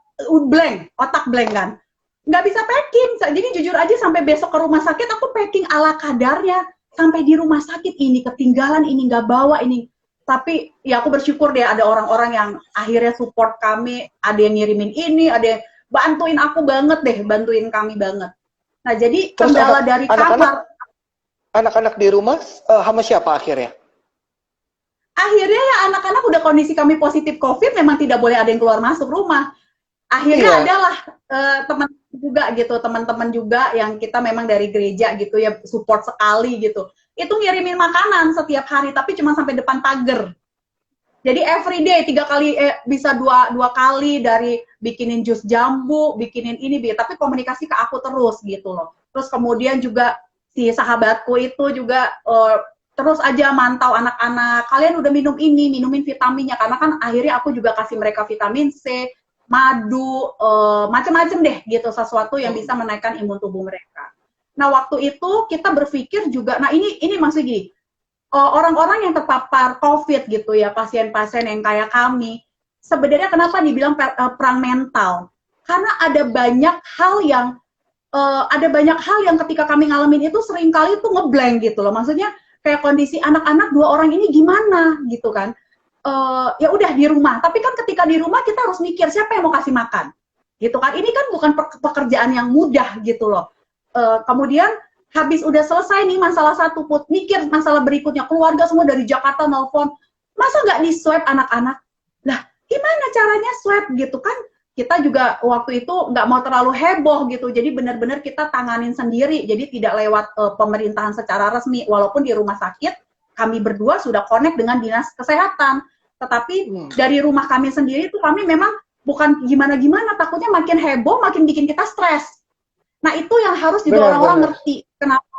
blank, otak blank kan. Nggak bisa packing, jadi jujur aja sampai besok ke rumah sakit aku packing ala kadarnya. Sampai di rumah sakit ini ketinggalan, ini nggak bawa, ini. Tapi ya aku bersyukur deh ada orang-orang yang akhirnya support kami, ada yang ngirimin ini, ada yang bantuin aku banget deh, bantuin kami banget. Nah jadi Terus kendala dari kamar. Anak-anak di rumah sama siapa akhirnya? Akhirnya ya anak-anak udah kondisi kami positif COVID, memang tidak boleh ada yang keluar masuk rumah. Akhirnya adalah teman juga gitu, teman-teman juga yang kita memang dari gereja gitu ya, support sekali gitu. Itu ngirimin makanan setiap hari, tapi cuma sampai depan pagar. Jadi everyday 3 kali bisa dua kali dari bikinin jus jambu, bikinin ini, tapi komunikasi ke aku terus gitu loh. Terus kemudian juga si sahabatku itu juga terus aja mantau anak-anak. Kalian udah minum ini, minumin vitaminnya karena kan akhirnya aku juga kasih mereka vitamin C, madu, macam-macam deh gitu, sesuatu yang bisa menaikkan imun tubuh mereka. Nah waktu itu kita berpikir juga, nah ini maksud gini. Orang-orang yang terpapar COVID gitu ya, pasien-pasien yang kayak kami, sebenarnya kenapa dibilang perang mental? Karena ada banyak hal yang ketika kami ngalamin itu seringkali tuh ngeblank gitu loh. Maksudnya kayak kondisi anak-anak 2 orang ini gimana gitu kan? Ya udah di rumah. Tapi kan ketika di rumah kita harus mikir siapa yang mau kasih makan, gitu kan? Ini kan bukan pekerjaan yang mudah gitu loh. Kemudian habis udah selesai nih masalah satu, Put, mikir masalah berikutnya. Keluarga semua dari Jakarta nelfon, masa nggak di swab anak-anak? Lah, gimana caranya swab gitu kan? Kita juga waktu itu nggak mau terlalu heboh gitu, jadi benar-benar kita tanganin sendiri, jadi tidak lewat pemerintahan secara resmi, walaupun di rumah sakit kami berdua sudah connect dengan dinas kesehatan, tetapi dari rumah kami sendiri itu kami memang bukan gimana-gimana, takutnya makin heboh, makin bikin kita stres. Nah itu yang harus juga orang-orang ngerti, kenapa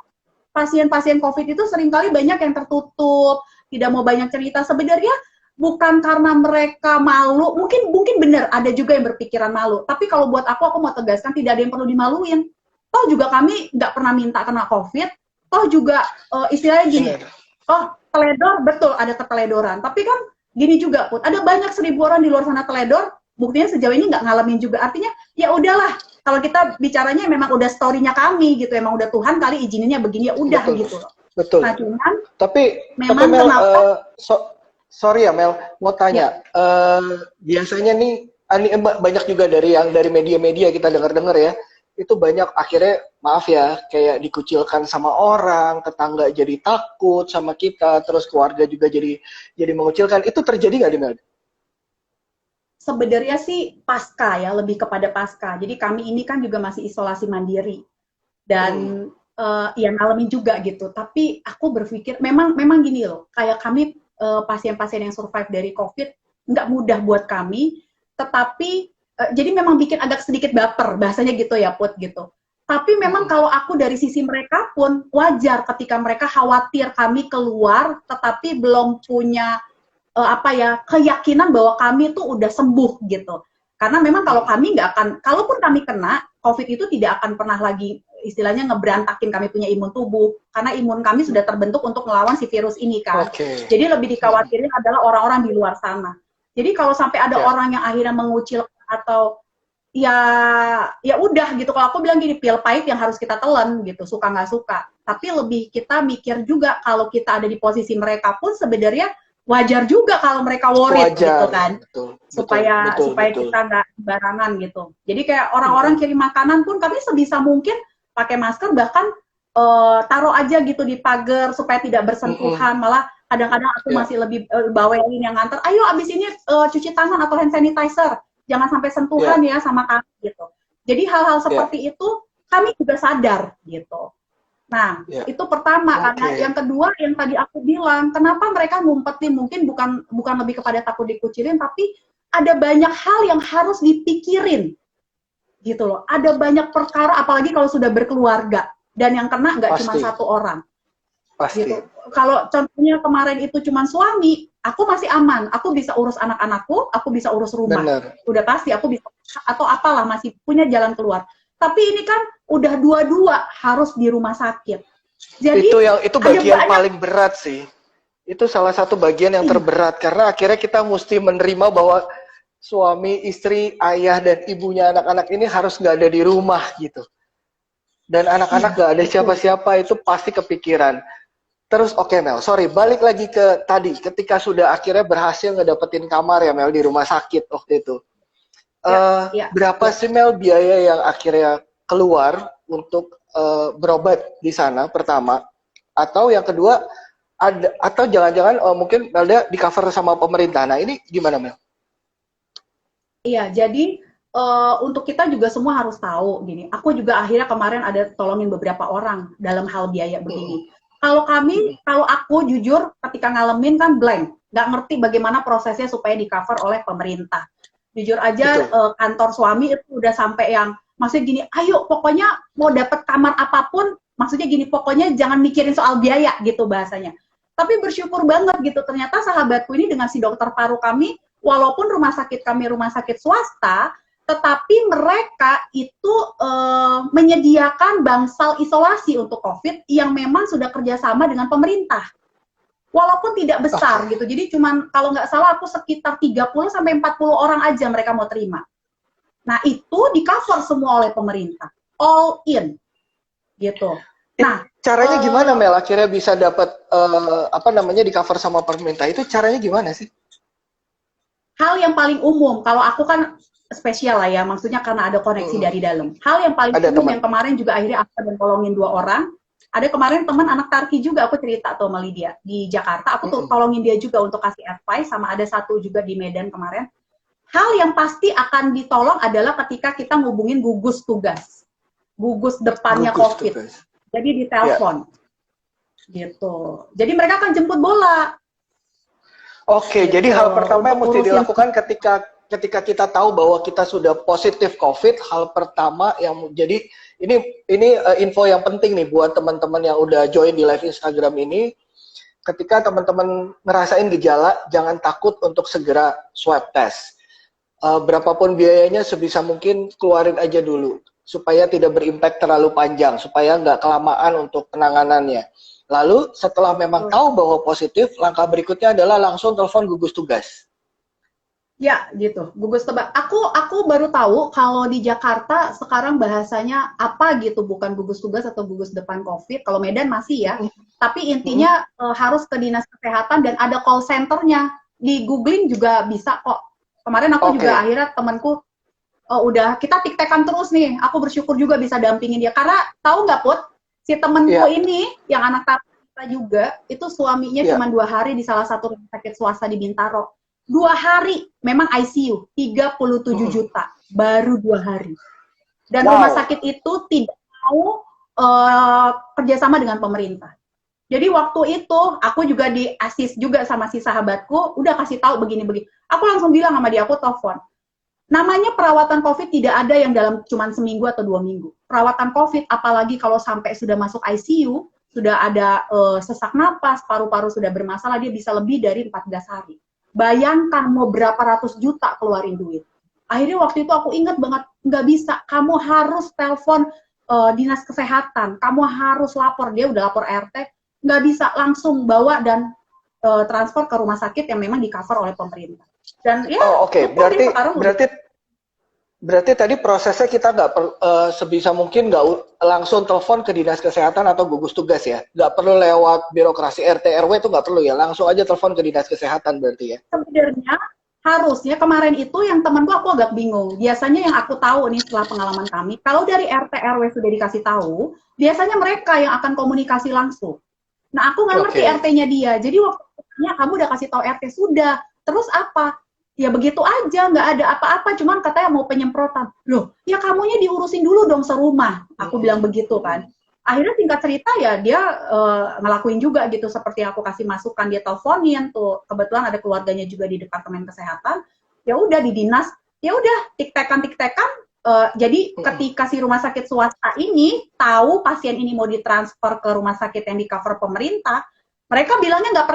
pasien-pasien COVID itu seringkali banyak yang tertutup, tidak mau banyak cerita. Sebenarnya bukan karena mereka malu, mungkin benar ada juga yang berpikiran malu. Tapi kalau buat aku mau tegaskan tidak ada yang perlu dimaluin. Toh juga kami nggak pernah minta kena COVID. Toh juga istilahnya gini, teledor, betul ada keteledoran. Tapi kan gini juga, Put, ada banyak 1000 orang di luar sana teledor, buktinya sejauh ini nggak ngalamin juga. Artinya ya udahlah, kalau kita bicaranya memang udah story-nya kami gitu, emang udah Tuhan kali izininnya begini, ya udah gitu loh. Betul. Nah cuman, tapi memang Mel, kenapa? Sorry ya Mel, mau tanya. Ya. Biasanya nih, banyak juga dari media-media kita dengar-dengar ya, itu banyak akhirnya, maaf ya, kayak dikucilkan sama orang, tetangga jadi takut sama kita, terus keluarga juga jadi mengucilkan. Itu terjadi nggak di Mel? Sebenarnya sih pasca ya, lebih kepada pasca. Jadi kami ini kan juga masih isolasi mandiri dan ya ngalamin juga gitu. Tapi aku berpikir memang gini loh, kayak kami pasien-pasien yang survive dari COVID nggak mudah buat kami. Tetapi jadi memang bikin agak sedikit baper bahasanya gitu ya, Put gitu. Tapi memang kalau aku dari sisi mereka pun wajar ketika mereka khawatir kami keluar, tetapi belum punya keyakinan bahwa kami tuh udah sembuh gitu. Karena memang kalau kami nggak akan, kalaupun kami kena, COVID itu tidak akan pernah lagi istilahnya ngeberantakin kami punya imun tubuh. Karena imun kami sudah terbentuk untuk melawan si virus ini kan. Okay. Jadi lebih dikhawatirin adalah orang-orang di luar sana. Jadi kalau sampai ada orang yang akhirnya mengucil atau ya udah gitu. Kalau aku bilang gini, pil pahit yang harus kita telan gitu, suka nggak suka. Tapi lebih kita mikir juga kalau kita ada di posisi mereka pun sebenarnya wajar juga kalau mereka worried gitu kan, supaya kita nggak barangan gitu. Jadi kayak orang-orang kirim makanan pun kami sebisa mungkin pakai masker, bahkan taruh aja gitu di pagar supaya tidak bersentuhan. Malah kadang-kadang aku masih lebih bawain yang nganter, ayo abis ini cuci tangan atau hand sanitizer, jangan sampai sentuhan ya sama kami gitu. Jadi hal-hal seperti itu kami juga sadar gitu. Nah, Ya. itu pertama. Karena Oke. yang kedua yang tadi aku bilang, kenapa mereka ngumpetin, mungkin bukan lebih kepada takut dikucilin, tapi ada banyak hal yang harus dipikirin gitu loh. Ada banyak perkara, apalagi kalau sudah berkeluarga dan yang kena nggak cuma Pasti. satu orang Pasti. gitu. Kalau contohnya kemarin itu cuma suami, aku masih aman, aku bisa urus anak-anakku, aku bisa urus rumah, Bener. udah pasti aku bisa, atau apalah, masih punya jalan keluar. Tapi ini kan udah dua-dua harus di rumah sakit. Jadi Itu ada bagian banyak, paling berat sih. Itu salah satu bagian yang terberat karena akhirnya kita mesti menerima bahwa suami, istri, ayah dan ibunya anak-anak ini harus nggak ada di rumah gitu. Dan anak-anak iya, nggak ada betul. siapa-siapa itu pasti kepikiran. Terus oke, Mel, sorry, balik lagi ke tadi ketika sudah akhirnya berhasil ngedapetin kamar ya Mel di rumah sakit waktu itu. Ya, Berapa ya. sih Mel biaya yang akhirnya keluar untuk berobat di sana pertama? Atau yang kedua ada atau jangan-jangan mungkin Melda di cover sama pemerintah. Nah ini gimana Mel? Iya, jadi untuk kita juga semua harus tahu gini. Aku juga akhirnya kemarin ada tolongin beberapa orang dalam hal biaya begini. Kalau aku jujur ketika ngalamin kan blank, nggak ngerti bagaimana prosesnya supaya di cover oleh pemerintah. Jujur aja Betul. kantor suami itu udah sampai yang maksudnya gini, ayo pokoknya mau dapat kamar apapun, maksudnya gini, pokoknya jangan mikirin soal biaya gitu bahasanya. Tapi bersyukur banget gitu, ternyata sahabatku ini dengan si dokter paru kami, walaupun rumah sakit kami rumah sakit swasta, tetapi mereka itu menyediakan bangsal isolasi untuk COVID yang memang sudah kerjasama dengan pemerintah. Walaupun tidak besar gitu, jadi cuman kalau nggak salah aku sekitar 30 sampai 40 orang aja mereka mau terima. Nah itu di cover semua oleh pemerintah, all in gitu. Nah Caranya gimana Mel akhirnya bisa dapat apa namanya di cover sama pemerintah itu caranya gimana sih? hal yang paling umum, kalau aku kan spesial lah ya, maksudnya karena ada koneksi dari dalam. Hal yang paling Ada umum teman. yang kemarin juga akhirnya aku dan tolongin 2 orang, ada kemarin teman anak Tarki juga aku cerita tuh sama Lydia di Jakarta, aku tuh tolongin dia juga untuk kasih advice, sama ada satu juga di Medan kemarin. Hal yang pasti akan ditolong adalah ketika kita ngubungin gugus tugas, gugus depannya COVID. Jadi di telepon, gitu. Jadi mereka akan jemput bola. Oke, jadi hal pertama yang mesti dilakukan ketika kita tahu bahwa kita sudah positif COVID, hal pertama yang jadi ini info yang penting nih buat teman-teman yang udah join di live Instagram ini. Ketika teman-teman ngerasain gejala, jangan takut untuk segera swab test. Berapapun biayanya sebisa mungkin keluarin aja dulu supaya tidak berimpact terlalu panjang, supaya nggak kelamaan untuk penanganannya. Lalu setelah memang tahu bahwa positif, langkah berikutnya adalah langsung telepon gugus tugas. Ya, gitu. Gugus tugas. Aku baru tahu kalau di Jakarta sekarang bahasanya apa gitu, bukan gugus tugas atau gugus depan COVID. Kalau Medan masih ya. Tapi intinya harus ke dinas kesehatan dan ada call centernya. Di googling juga bisa kok. Kemarin aku juga akhirnya temanku udah kita tik-tekan terus nih. Aku bersyukur juga bisa dampingin dia. Karena tahu nggak Put? Si temenku ini, yang anak kita juga, itu suaminya cuma 2 hari di salah satu rumah sakit swasta di Bintaro. 2 hari, memang ICU, 37 juta, baru 2 hari. Dan rumah sakit itu tidak mau kerjasama dengan pemerintah. Jadi waktu itu, aku juga di-assist juga sama si sahabatku, udah kasih tahu begini-begini. Aku langsung bilang sama dia, aku telepon. Namanya perawatan COVID tidak ada yang dalam cuma seminggu atau 2 minggu. Perawatan COVID, apalagi kalau sampai sudah masuk ICU, sudah ada sesak napas, paru-paru sudah bermasalah, dia bisa lebih dari 14 hari. Bayangkan mau berapa ratus juta keluarin duit. Akhirnya waktu itu aku ingat banget, nggak bisa, kamu harus telepon dinas kesehatan, kamu harus lapor, dia udah lapor RT, nggak bisa, langsung bawa dan transfer ke rumah sakit yang memang di-cover oleh pemerintah. Dan ya, berarti tadi prosesnya kita nggak sebisa mungkin nggak langsung telepon ke dinas kesehatan atau gugus tugas ya, nggak perlu lewat birokrasi RT RW itu nggak perlu ya, langsung aja telepon ke dinas kesehatan berarti ya. Sebenarnya harusnya kemarin itu yang temanku aku agak bingung. Biasanya yang aku tahu nih setelah pengalaman kami, kalau dari RT RW sudah dikasih tahu, biasanya mereka yang akan komunikasi langsung. Nah aku nggak ngerti RT-nya dia, jadi waktunya kamu udah kasih tahu RT sudah. Terus apa? Ya begitu aja, nggak ada apa-apa, cuman katanya mau penyemprotan. Loh, ya kamunya diurusin dulu dong serumah. Aku bilang begitu kan. akhirnya singkat cerita ya dia ngelakuin juga gitu seperti aku kasih masukan, dia teleponin tuh, kebetulan ada keluarganya juga di departemen kesehatan, ya udah di dinas, ya udah tiktekan jadi ketika si rumah sakit swasta ini tahu pasien ini mau ditransfer ke rumah sakit yang di cover pemerintah, mereka bilangnya nggak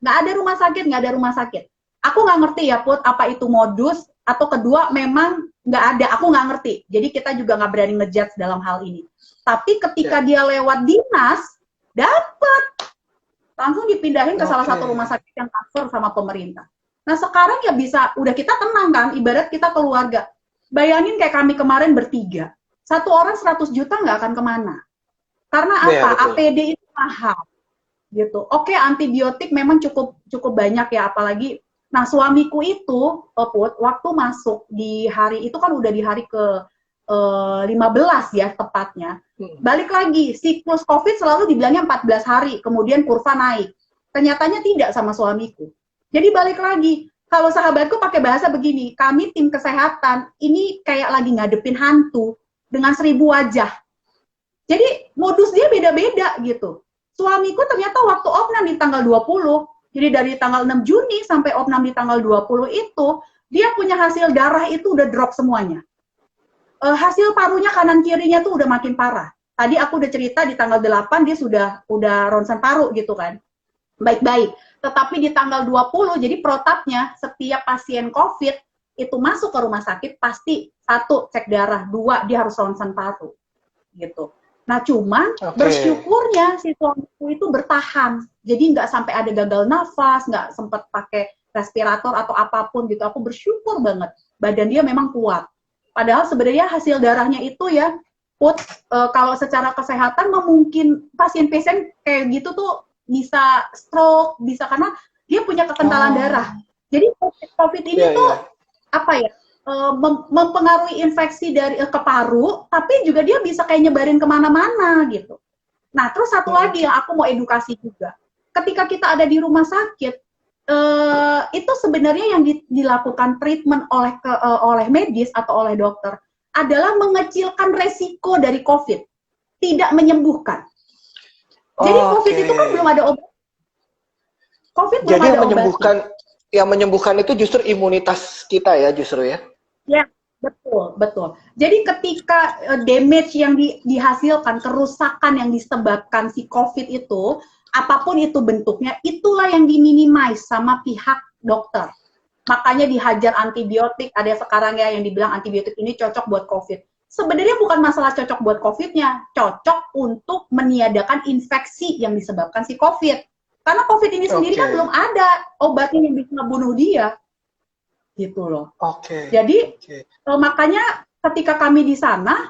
ada rumah sakit, nggak ada rumah sakit. Aku nggak ngerti ya Put, apa itu modus atau kedua memang nggak ada, aku nggak ngerti. Jadi kita juga nggak berani ngejudge dalam hal ini. Tapi ketika dia lewat dinas, dapat langsung dipindahin ke salah satu rumah sakit yang cover sama pemerintah. Nah sekarang ya bisa, udah kita tenang kan, ibarat kita keluarga. Bayangin kayak kami kemarin bertiga, satu orang 100 juta nggak akan kemana. Karena apa? APD itu mahal. Gitu. Oke, antibiotik memang cukup banyak ya, apalagi. Nah suamiku itu, Put, waktu masuk di hari itu kan udah di hari ke 15 ya tepatnya. Balik lagi, siklus COVID selalu dibilangnya 14 hari, kemudian kurva naik. Ternyatanya tidak sama suamiku. Jadi balik lagi, kalau sahabatku pakai bahasa begini, kami tim kesehatan, ini kayak lagi ngadepin hantu dengan 1000 wajah. Jadi modus dia beda-beda gitu. Suamiku ternyata waktu opnam di tanggal 20, jadi dari tanggal 6 Juni sampai opnam di tanggal 20 itu, dia punya hasil darah itu udah drop semuanya. Hasil parunya kanan kirinya tuh udah makin parah. Tadi aku udah cerita di tanggal 8 dia udah ronsen paru gitu kan. Baik-baik. Tetapi di tanggal 20, jadi protapnya setiap pasien COVID itu masuk ke rumah sakit pasti 1 cek darah, 2 dia harus ronsen paru gitu. Nah cuman bersyukurnya si suamiku itu bertahan, jadi nggak sampai ada gagal nafas, nggak sempat pakai respirator atau apapun gitu. Aku bersyukur banget, badan dia memang kuat. Padahal sebenarnya hasil darahnya itu ya, Put, kalau secara kesehatan mungkin pasien-pasien kayak gitu tuh bisa stroke, bisa karena dia punya kekentalan darah. Jadi COVID ini tuh apa ya? Mempengaruhi infeksi dari ke paru, tapi juga dia bisa kayak nyebarin kemana-mana gitu. Nah, terus satu lagi yang aku mau edukasi juga, ketika kita ada di rumah sakit, itu sebenarnya yang dilakukan treatment oleh medis atau oleh dokter adalah mengecilkan resiko dari COVID, tidak menyembuhkan. Jadi COVID itu kan belum ada obat. COVID belum ada obat. Yang menyembuhkan itu justru imunitas kita ya justru ya. Ya, betul. Jadi ketika damage yang dihasilkan, kerusakan yang disebabkan si COVID itu, apapun itu bentuknya, itulah yang diminimize sama pihak dokter. Makanya dihajar antibiotik, ada sekarang ya yang dibilang antibiotik ini cocok buat COVID. Sebenarnya bukan masalah cocok buat COVID-nya, cocok untuk meniadakan infeksi yang disebabkan si COVID. Karena COVID ini sendiri kan belum ada obatnya yang bisa membunuh dia. Gitu loh. Jadi makanya ketika kami di sana,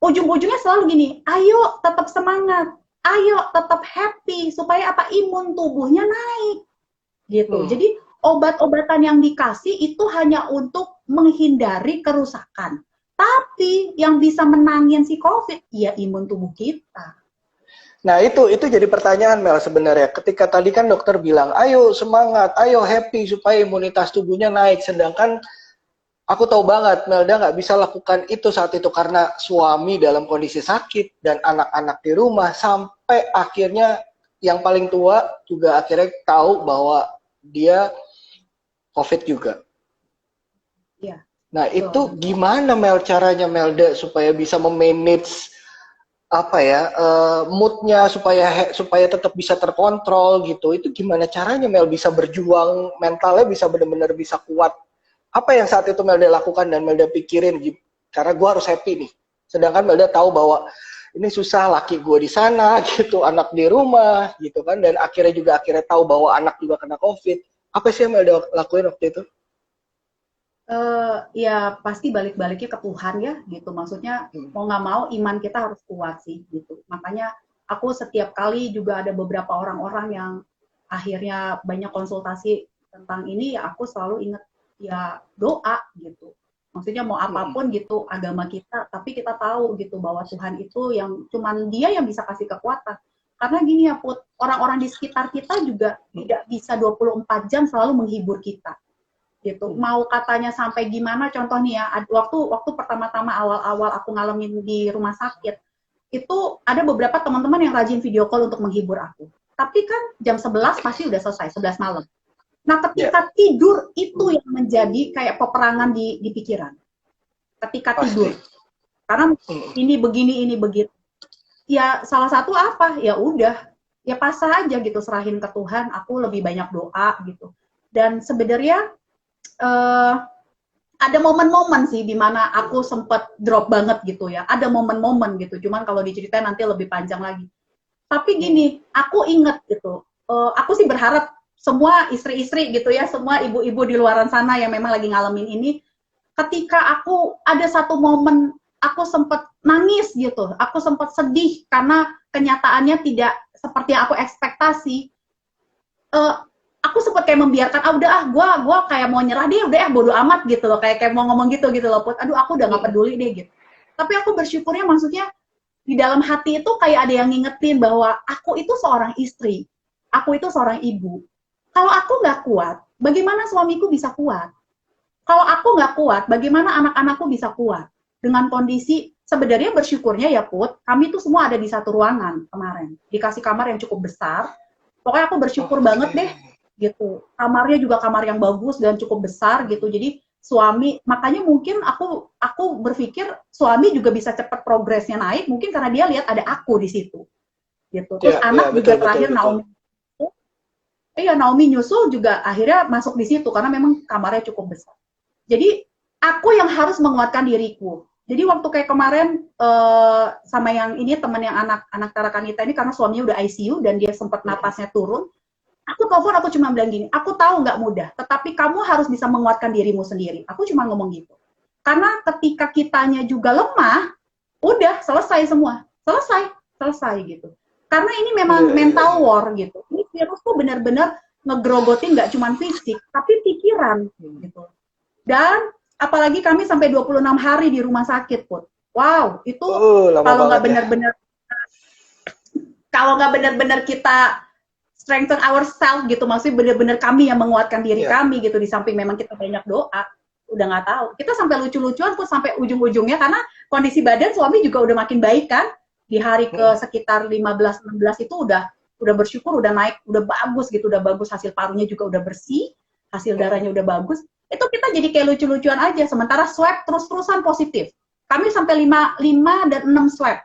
ujung-ujungnya selalu gini, ayo tetap semangat, ayo tetap happy, supaya apa, imun tubuhnya naik. Gitu. Jadi obat-obatan yang dikasih itu hanya untuk menghindari kerusakan. Tapi yang bisa menangin si COVID, ya imun tubuh kita. Nah itu jadi pertanyaan Mel sebenarnya. Ketika tadi kan dokter bilang, ayo semangat, ayo happy supaya imunitas tubuhnya naik. Sedangkan aku tahu banget Melda nggak bisa lakukan itu saat itu karena suami dalam kondisi sakit dan anak-anak di rumah. Sampai akhirnya yang paling tua juga akhirnya tahu bahwa dia COVID juga. Iya. Nah itu gimana Mel caranya Melda supaya bisa memanage apa ya moodnya supaya tetap bisa terkontrol gitu. Itu gimana caranya Mel bisa berjuang, mentalnya bisa benar-benar bisa kuat? Apa yang saat itu Melda lakukan dan Melda pikirin, karena gue harus happy nih, sedangkan Melda tahu bahwa ini susah, laki gue di sana gitu, anak di rumah gitu kan, dan akhirnya tahu bahwa anak juga kena COVID. Apa sih yang Melda lakuin waktu itu? Ya pasti balik-baliknya ke Tuhan ya gitu, maksudnya mau nggak mau iman kita harus kuat sih gitu. Makanya aku setiap kali juga ada beberapa orang-orang yang akhirnya banyak konsultasi tentang ini, ya aku selalu ingat ya doa gitu. Maksudnya mau apapun gitu agama kita, tapi kita tahu gitu bahwa Tuhan itu yang cuman Dia yang bisa kasih kekuatan. Karena gini ya Put, orang-orang di sekitar kita juga tidak bisa 24 jam selalu menghibur kita. Gitu. Mau katanya sampai gimana, contoh nih ya, waktu pertama-tama awal-awal aku ngalamin di rumah sakit, itu ada beberapa teman-teman yang rajin video call untuk menghibur aku. Tapi kan jam 11 pasti udah selesai, 11 malam. Nah, ketika tidur itu yang menjadi kayak peperangan di pikiran. Ketika tidur. Karena ini begini. Ya salah satu apa? Ya udah, ya pasrah aja gitu, serahin ke Tuhan, aku lebih banyak doa gitu. Dan sebenarnya ada momen-momen sih di mana aku sempat drop banget gitu ya. Ada momen-momen gitu. Cuman kalau diceritain nanti lebih panjang lagi. Tapi gini, aku inget gitu. Aku sih berharap semua istri-istri gitu ya, semua ibu-ibu di luaran sana yang memang lagi ngalamin ini, ketika aku ada satu momen aku sempat nangis gitu, aku sempat sedih karena kenyataannya tidak seperti yang aku ekspektasi. Aku sempat kayak membiarkan, gue kayak mau nyerah deh, udah bodo amat gitu loh, kayak mau ngomong gitu loh, Put. Aduh, aku udah gak peduli deh gitu. Tapi aku bersyukurnya, maksudnya di dalam hati itu kayak ada yang ngingetin bahwa aku itu seorang istri, aku itu seorang ibu. Kalau aku nggak kuat, bagaimana suamiku bisa kuat? Kalau aku nggak kuat, bagaimana anak-anakku bisa kuat? Dengan kondisi, sebenarnya bersyukurnya ya Put, kami tuh semua ada di satu ruangan kemarin. Dikasih kamar yang cukup besar. Pokoknya aku bersyukur banget deh, gitu. Kamarnya juga kamar yang bagus dan cukup besar gitu. Jadi suami, makanya mungkin aku berpikir suami juga bisa cepat progresnya naik, mungkin karena dia lihat ada aku di situ. Gitu. Terus anak juga terakhir Naomi. Naomi nyusul juga akhirnya masuk di situ karena memang kamarnya cukup besar. Jadi aku yang harus menguatkan diriku. Jadi waktu kayak kemarin sama yang ini teman yang anak Tarakanita ini, karena suaminya udah ICU dan dia sempat napasnya turun, aku telepon, aku cuma bilang gini, aku tahu nggak mudah, tetapi kamu harus bisa menguatkan dirimu sendiri. Aku cuma ngomong gitu. Karena ketika kitanya juga lemah, udah selesai semua, selesai gitu. Karena ini memang mental war gitu. Ini virus tuh benar-benar ngegrogotin nggak cuma fisik, tapi pikiran gitu. Dan apalagi kami sampai 26 hari di rumah sakit, Put. Wow, itu kalau nggak benar-benar kita strengthen ourselves gitu, maksudnya benar-benar kami yang menguatkan diri kami gitu, di samping memang kita banyak doa, udah nggak tahu. Kita sampai lucu-lucuan Put, sampai ujung-ujungnya, karena kondisi badan suami juga udah makin baik kan. Di hari ke sekitar 15-16 itu udah bersyukur, udah naik, udah bagus gitu, udah bagus, hasil parunya juga udah bersih, hasil darahnya udah bagus. Itu kita jadi kayak lucu-lucuan aja, sementara swab terus-terusan positif. Kami sampai 5 dan 6 swab.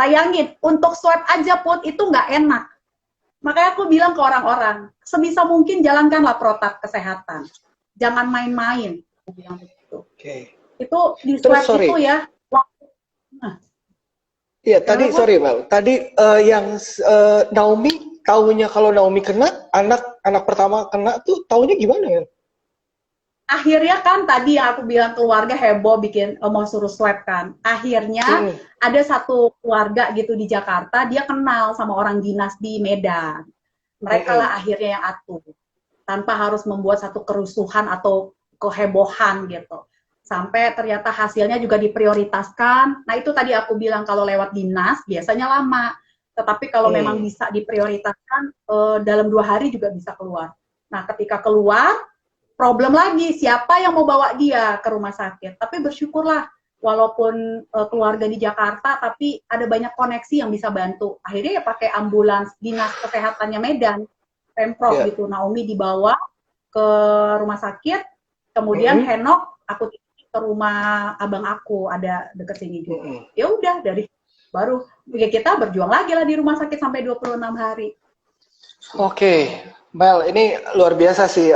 Bayangin, untuk swab aja Put, itu nggak enak. Makanya aku bilang ke orang-orang, sebisa mungkin jalankanlah protap kesehatan. Jangan main-main, aku bilang begitu. Itu di swab itu ya. Iya, tadi sorry Mel. Tadi yang Naomi taunya kalau Naomi kena, anak pertama kena tuh taunya gimana ya? Akhirnya kan tadi yang aku bilang keluarga heboh bikin mau suruh swab kan. Akhirnya ada satu keluarga gitu di Jakarta, dia kenal sama orang dinas di Medan. Mereka lah akhirnya yang atur. Tanpa harus membuat satu kerusuhan atau kehebohan gitu. Sampai ternyata hasilnya juga diprioritaskan. Nah itu tadi aku bilang kalau lewat dinas biasanya lama. Tetapi kalau memang bisa diprioritaskan, dalam 2 hari juga bisa keluar. Nah ketika keluar, problem lagi, siapa yang mau bawa dia ke rumah sakit. Tapi bersyukurlah, walaupun keluarga di Jakarta, tapi ada banyak koneksi yang bisa bantu. Akhirnya ya pakai ambulans dinas kesehatannya Medan, Pemprov gitu. Naomi dibawa ke rumah sakit, kemudian Henok aku ke rumah abang aku, ada deket sini juga. Ya udah, dari baru kita berjuang lagi lah di rumah sakit sampai 26 hari. Oke, Mel, ini luar biasa sih.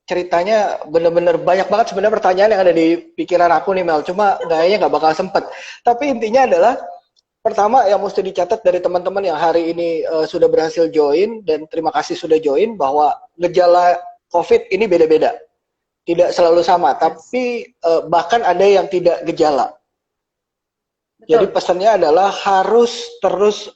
Ceritanya bener-bener banyak banget sebenarnya pertanyaan yang ada di pikiran aku nih Mel, cuma kayaknya nggak bakal sempet. Tapi intinya adalah, pertama yang mesti dicatat dari teman-teman yang hari ini sudah berhasil join, dan terima kasih sudah join, bahwa gejala COVID ini beda-beda. Tidak selalu sama, tapi bahkan ada yang tidak gejala. Betul. Jadi pesannya adalah harus terus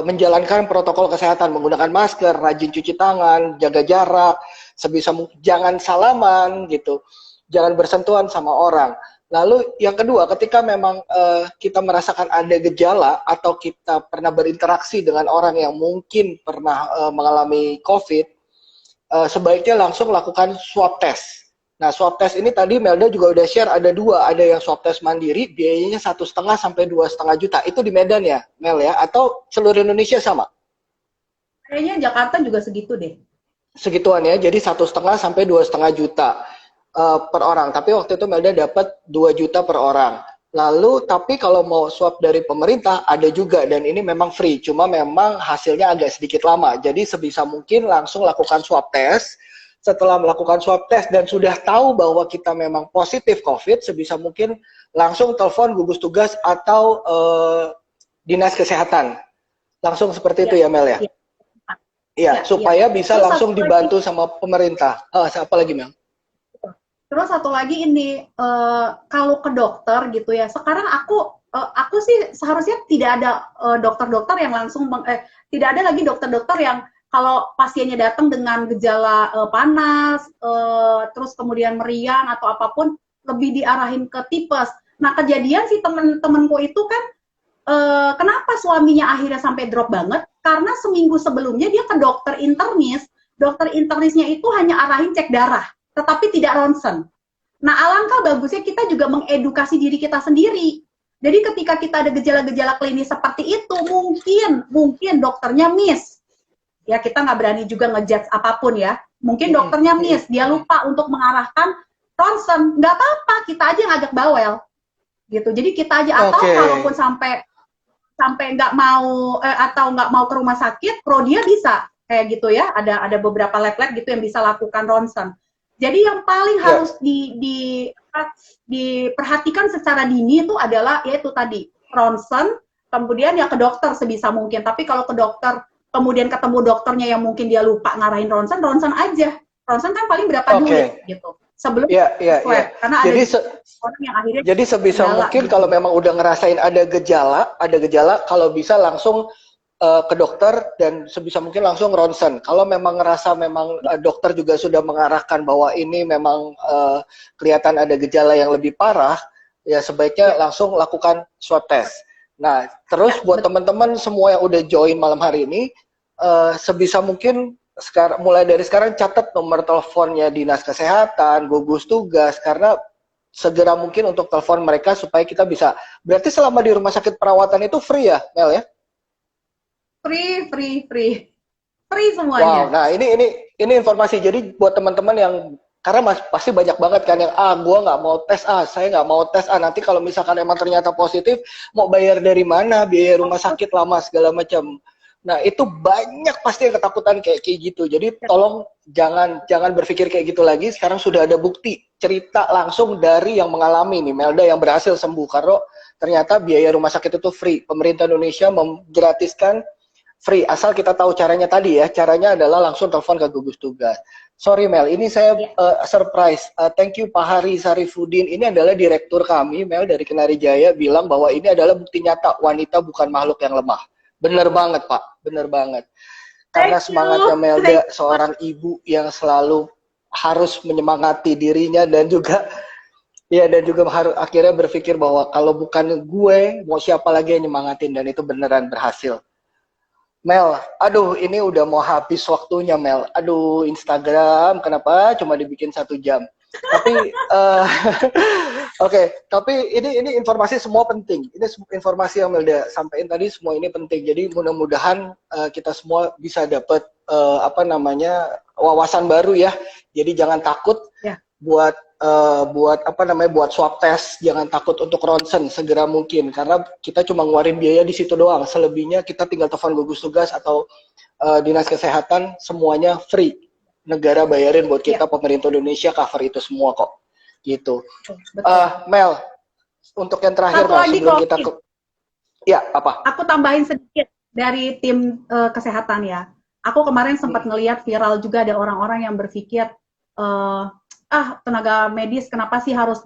menjalankan protokol kesehatan, menggunakan masker, rajin cuci tangan, jaga jarak, sebisa mungkin jangan salaman gitu, jangan bersentuhan sama orang. Lalu yang kedua, ketika memang kita merasakan ada gejala atau kita pernah berinteraksi dengan orang yang mungkin pernah mengalami COVID, sebaiknya langsung lakukan swab test. Nah, swab test ini tadi Melda juga udah share ada dua, ada yang swab test mandiri, biayanya 1,5 sampai 2,5 juta. Itu di Medan ya, Mel ya? Atau seluruh Indonesia sama? Kayaknya Jakarta juga segitu deh. Segituan ya, jadi 1,5 sampai 2,5 juta per orang. Tapi waktu itu Melda dapat 2 juta per orang. Lalu, tapi kalau mau swab dari pemerintah ada juga dan ini memang free. Cuma memang hasilnya agak sedikit lama. Jadi sebisa mungkin langsung lakukan swab test. Setelah melakukan swab test dan sudah tahu bahwa kita memang positif COVID, sebisa mungkin langsung telepon gugus tugas atau dinas kesehatan. Langsung seperti itu ya Mel ya? Iya, supaya bisa Terus langsung dibantu sama pemerintah. Apa lagi Mel? Terus satu lagi ini, kalau ke dokter gitu ya, sekarang aku sih seharusnya tidak ada dokter-dokter yang langsung, tidak ada lagi dokter-dokter yang kalau pasiennya datang dengan gejala panas, terus kemudian meriang atau apapun, lebih diarahin ke tipes. Nah, kejadian sih temen-temenku itu kan, kenapa suaminya akhirnya sampai drop banget? Karena seminggu sebelumnya dia ke dokter internis. Dokter internisnya itu hanya arahin cek darah, tetapi tidak ronsen. Nah, alangkah bagusnya kita juga mengedukasi diri kita sendiri. Jadi ketika kita ada gejala-gejala klinis seperti itu, mungkin dokternya miss. Ya, kita nggak berani juga ngejudge apapun ya. Mungkin dokternya miss, dia lupa untuk mengarahkan ronsen. Nggak apa-apa, kita aja yang ngajak bawel. Gitu. Jadi kita aja, atau kalaupun sampai nggak mau atau nggak mau ke rumah sakit, Prodia bisa kayak gitu ya. Ada beberapa lab-lab gitu yang bisa lakukan ronsen. Jadi yang paling harus diperhatikan secara dini itu adalah yaitu tadi ronsen, kemudian ya ke dokter sebisa mungkin. Tapi kalau ke dokter kemudian ketemu dokternya yang mungkin dia lupa ngarahin ronsen aja. Ronsen kan paling berapa duit gitu. Sebelum swab. Karena ada orang yang akhirnya jadi sebisa mungkin gitu. Kalau memang udah ngerasain ada gejala kalau bisa langsung ke dokter dan sebisa mungkin langsung ronsen. Kalau memang ngerasa memang dokter juga sudah mengarahkan bahwa ini memang kelihatan ada gejala yang lebih parah, ya sebaiknya langsung lakukan swab test. Nah, terus buat teman-teman semua yang udah join malam hari ini, sebisa mungkin mulai dari sekarang catat nomor teleponnya dinas kesehatan, gugus tugas, karena segera mungkin untuk telepon mereka supaya kita bisa. Berarti selama di rumah sakit perawatan itu free ya, Mel ya? Free semuanya. Wow, nah ini informasi. Jadi buat teman-teman yang karena pasti banyak banget kan yang gua nggak mau tes, saya nggak mau tes, nanti kalau misalkan emang ternyata positif mau bayar dari mana, biaya rumah sakit lama segala macam. Nah itu banyak pasti yang ketakutan kayak gitu. Jadi tolong jangan berpikir kayak gitu lagi. Sekarang sudah ada bukti cerita langsung dari yang mengalami nih, Melda yang berhasil sembuh karena ternyata biaya rumah sakit itu free. Pemerintah Indonesia menggratiskan free, asal kita tahu caranya tadi ya. Caranya adalah langsung telepon ke gugus tugas. Sorry Mel, ini saya surprise. Thank you Pak Hari Sarifudin. Ini adalah direktur kami, Mel dari Kenari Jaya, bilang bahwa ini adalah bukti nyata wanita bukan makhluk yang lemah. Bener banget Pak, bener banget. Karena semangatnya Melda, seorang ibu yang selalu harus menyemangati dirinya dan juga harus akhirnya berpikir bahwa kalau bukan gue, mau siapa lagi yang nyemangatin, dan itu beneran berhasil. Mel, aduh ini udah mau habis waktunya Mel. Aduh Instagram kenapa cuma dibikin 1 jam. Tapi Oke, tapi ini informasi semua penting. Ini informasi yang Melda sampaikan tadi semua ini penting. Jadi mudah-mudahan kita semua bisa dapat wawasan baru ya. Jadi jangan takut buat swab test, jangan takut untuk ronsen segera mungkin karena kita cuma ngeluarin biaya di situ doang. Selebihnya kita tinggal telepon gugus tugas atau dinas kesehatan, semuanya free. Negara bayarin buat kita, pemerintah Indonesia cover itu semua kok. Gitu. Mel, untuk yang terakhir Mel, sebelum kita apa? Aku tambahin sedikit dari tim kesehatan ya. Aku kemarin sempat ngelihat viral juga ada orang-orang yang berpikir tenaga medis kenapa sih harus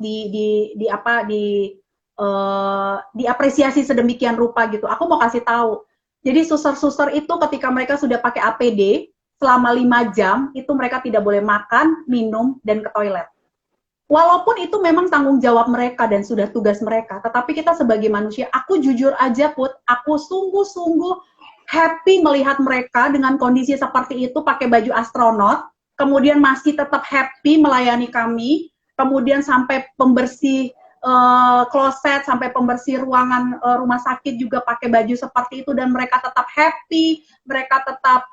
diapresiasi sedemikian rupa gitu. Aku mau kasih tahu. Jadi suster-suster itu ketika mereka sudah pakai APD selama 5 jam itu mereka tidak boleh makan, minum, dan ke toilet. Walaupun itu memang tanggung jawab mereka dan sudah tugas mereka, tetapi kita sebagai manusia, aku jujur aja Put, aku sungguh-sungguh happy melihat mereka dengan kondisi seperti itu pakai baju astronot, kemudian masih tetap happy melayani kami, kemudian sampai pembersih kloset, sampai pembersih ruangan rumah sakit juga pakai baju seperti itu, dan mereka tetap happy, mereka tetap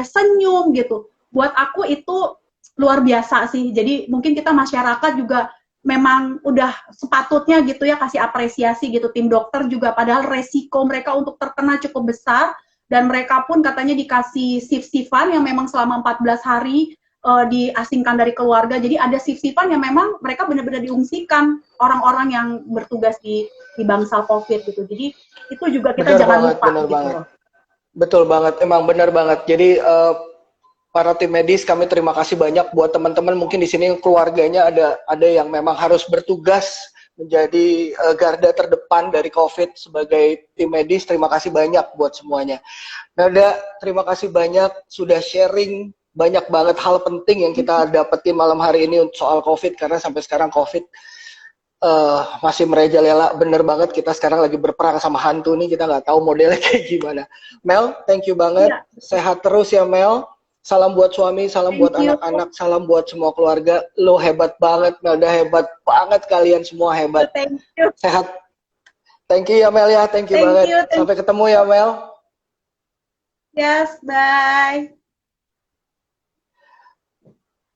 senyum gitu. Buat aku itu luar biasa sih. Jadi mungkin kita masyarakat juga memang udah sepatutnya gitu ya kasih apresiasi gitu. Tim dokter juga, padahal resiko mereka untuk terkena cukup besar, dan mereka pun katanya dikasih shift-shiftan yang memang selama 14 hari diasingkan dari keluarga. Jadi ada shift-shiftan yang memang mereka benar-benar diungsikan, orang-orang yang bertugas di bangsal COVID gitu. Jadi itu juga kita jangan lupa gitu. Betul banget, emang benar banget. Jadi para tim medis, kami terima kasih banyak buat teman-teman mungkin di sini keluarganya ada yang memang harus bertugas menjadi garda terdepan dari COVID sebagai tim medis. Terima kasih banyak buat semuanya. Nada, terima kasih banyak sudah sharing banyak banget hal penting yang kita dapetin malam hari ini soal COVID, karena sampai sekarang COVID masih merajalela. Bener banget, kita sekarang lagi berperang sama hantu nih, kita nggak tahu modelnya kayak gimana. Mel, thank you banget. Ya. Sehat terus ya Mel. Salam buat suami, salam buat anak-anak, salam buat semua keluarga. Lo hebat banget, Melda, hebat banget, kalian semua hebat. Thank you. Sehat. Thank you ya Mel ya, thank you banget. Sampai ketemu ya Mel. Yes, bye.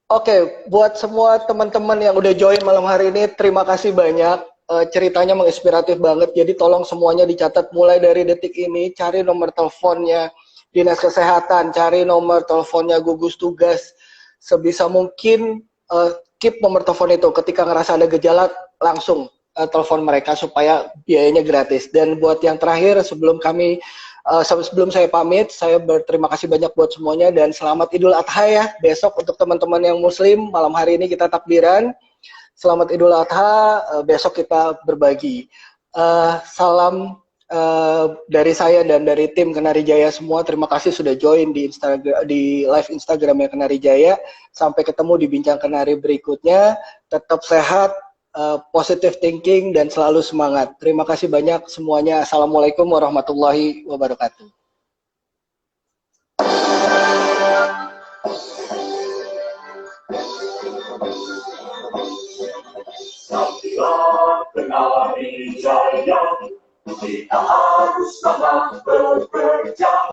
Oke, buat semua teman-teman yang udah join malam hari ini, terima kasih banyak. Ceritanya menginspiratif banget, jadi tolong semuanya dicatat mulai dari detik ini. Cari nomor teleponnya Dinas Kesehatan, cari nomor teleponnya gugus tugas. Sebisa mungkin keep nomor telepon itu. Ketika ngerasa ada gejala, langsung telepon mereka supaya biayanya gratis. Dan buat yang terakhir, sebelum saya pamit, saya berterima kasih banyak buat semuanya dan selamat Idul Adha ya. Besok untuk teman-teman yang muslim, malam hari ini kita takbiran. Selamat Idul Adha, besok kita berbagi. Salam dari saya dan dari tim Kenari Jaya semua. Terima kasih sudah join di live Instagramnya Kenari Jaya. Sampai ketemu di Bincang Kenari berikutnya. Tetap sehat, positive thinking, dan selalu semangat. Terima kasih banyak semuanya. Assalamualaikum warahmatullahi wabarakatuh. Kenari Jaya, kita harus semangat bekerja.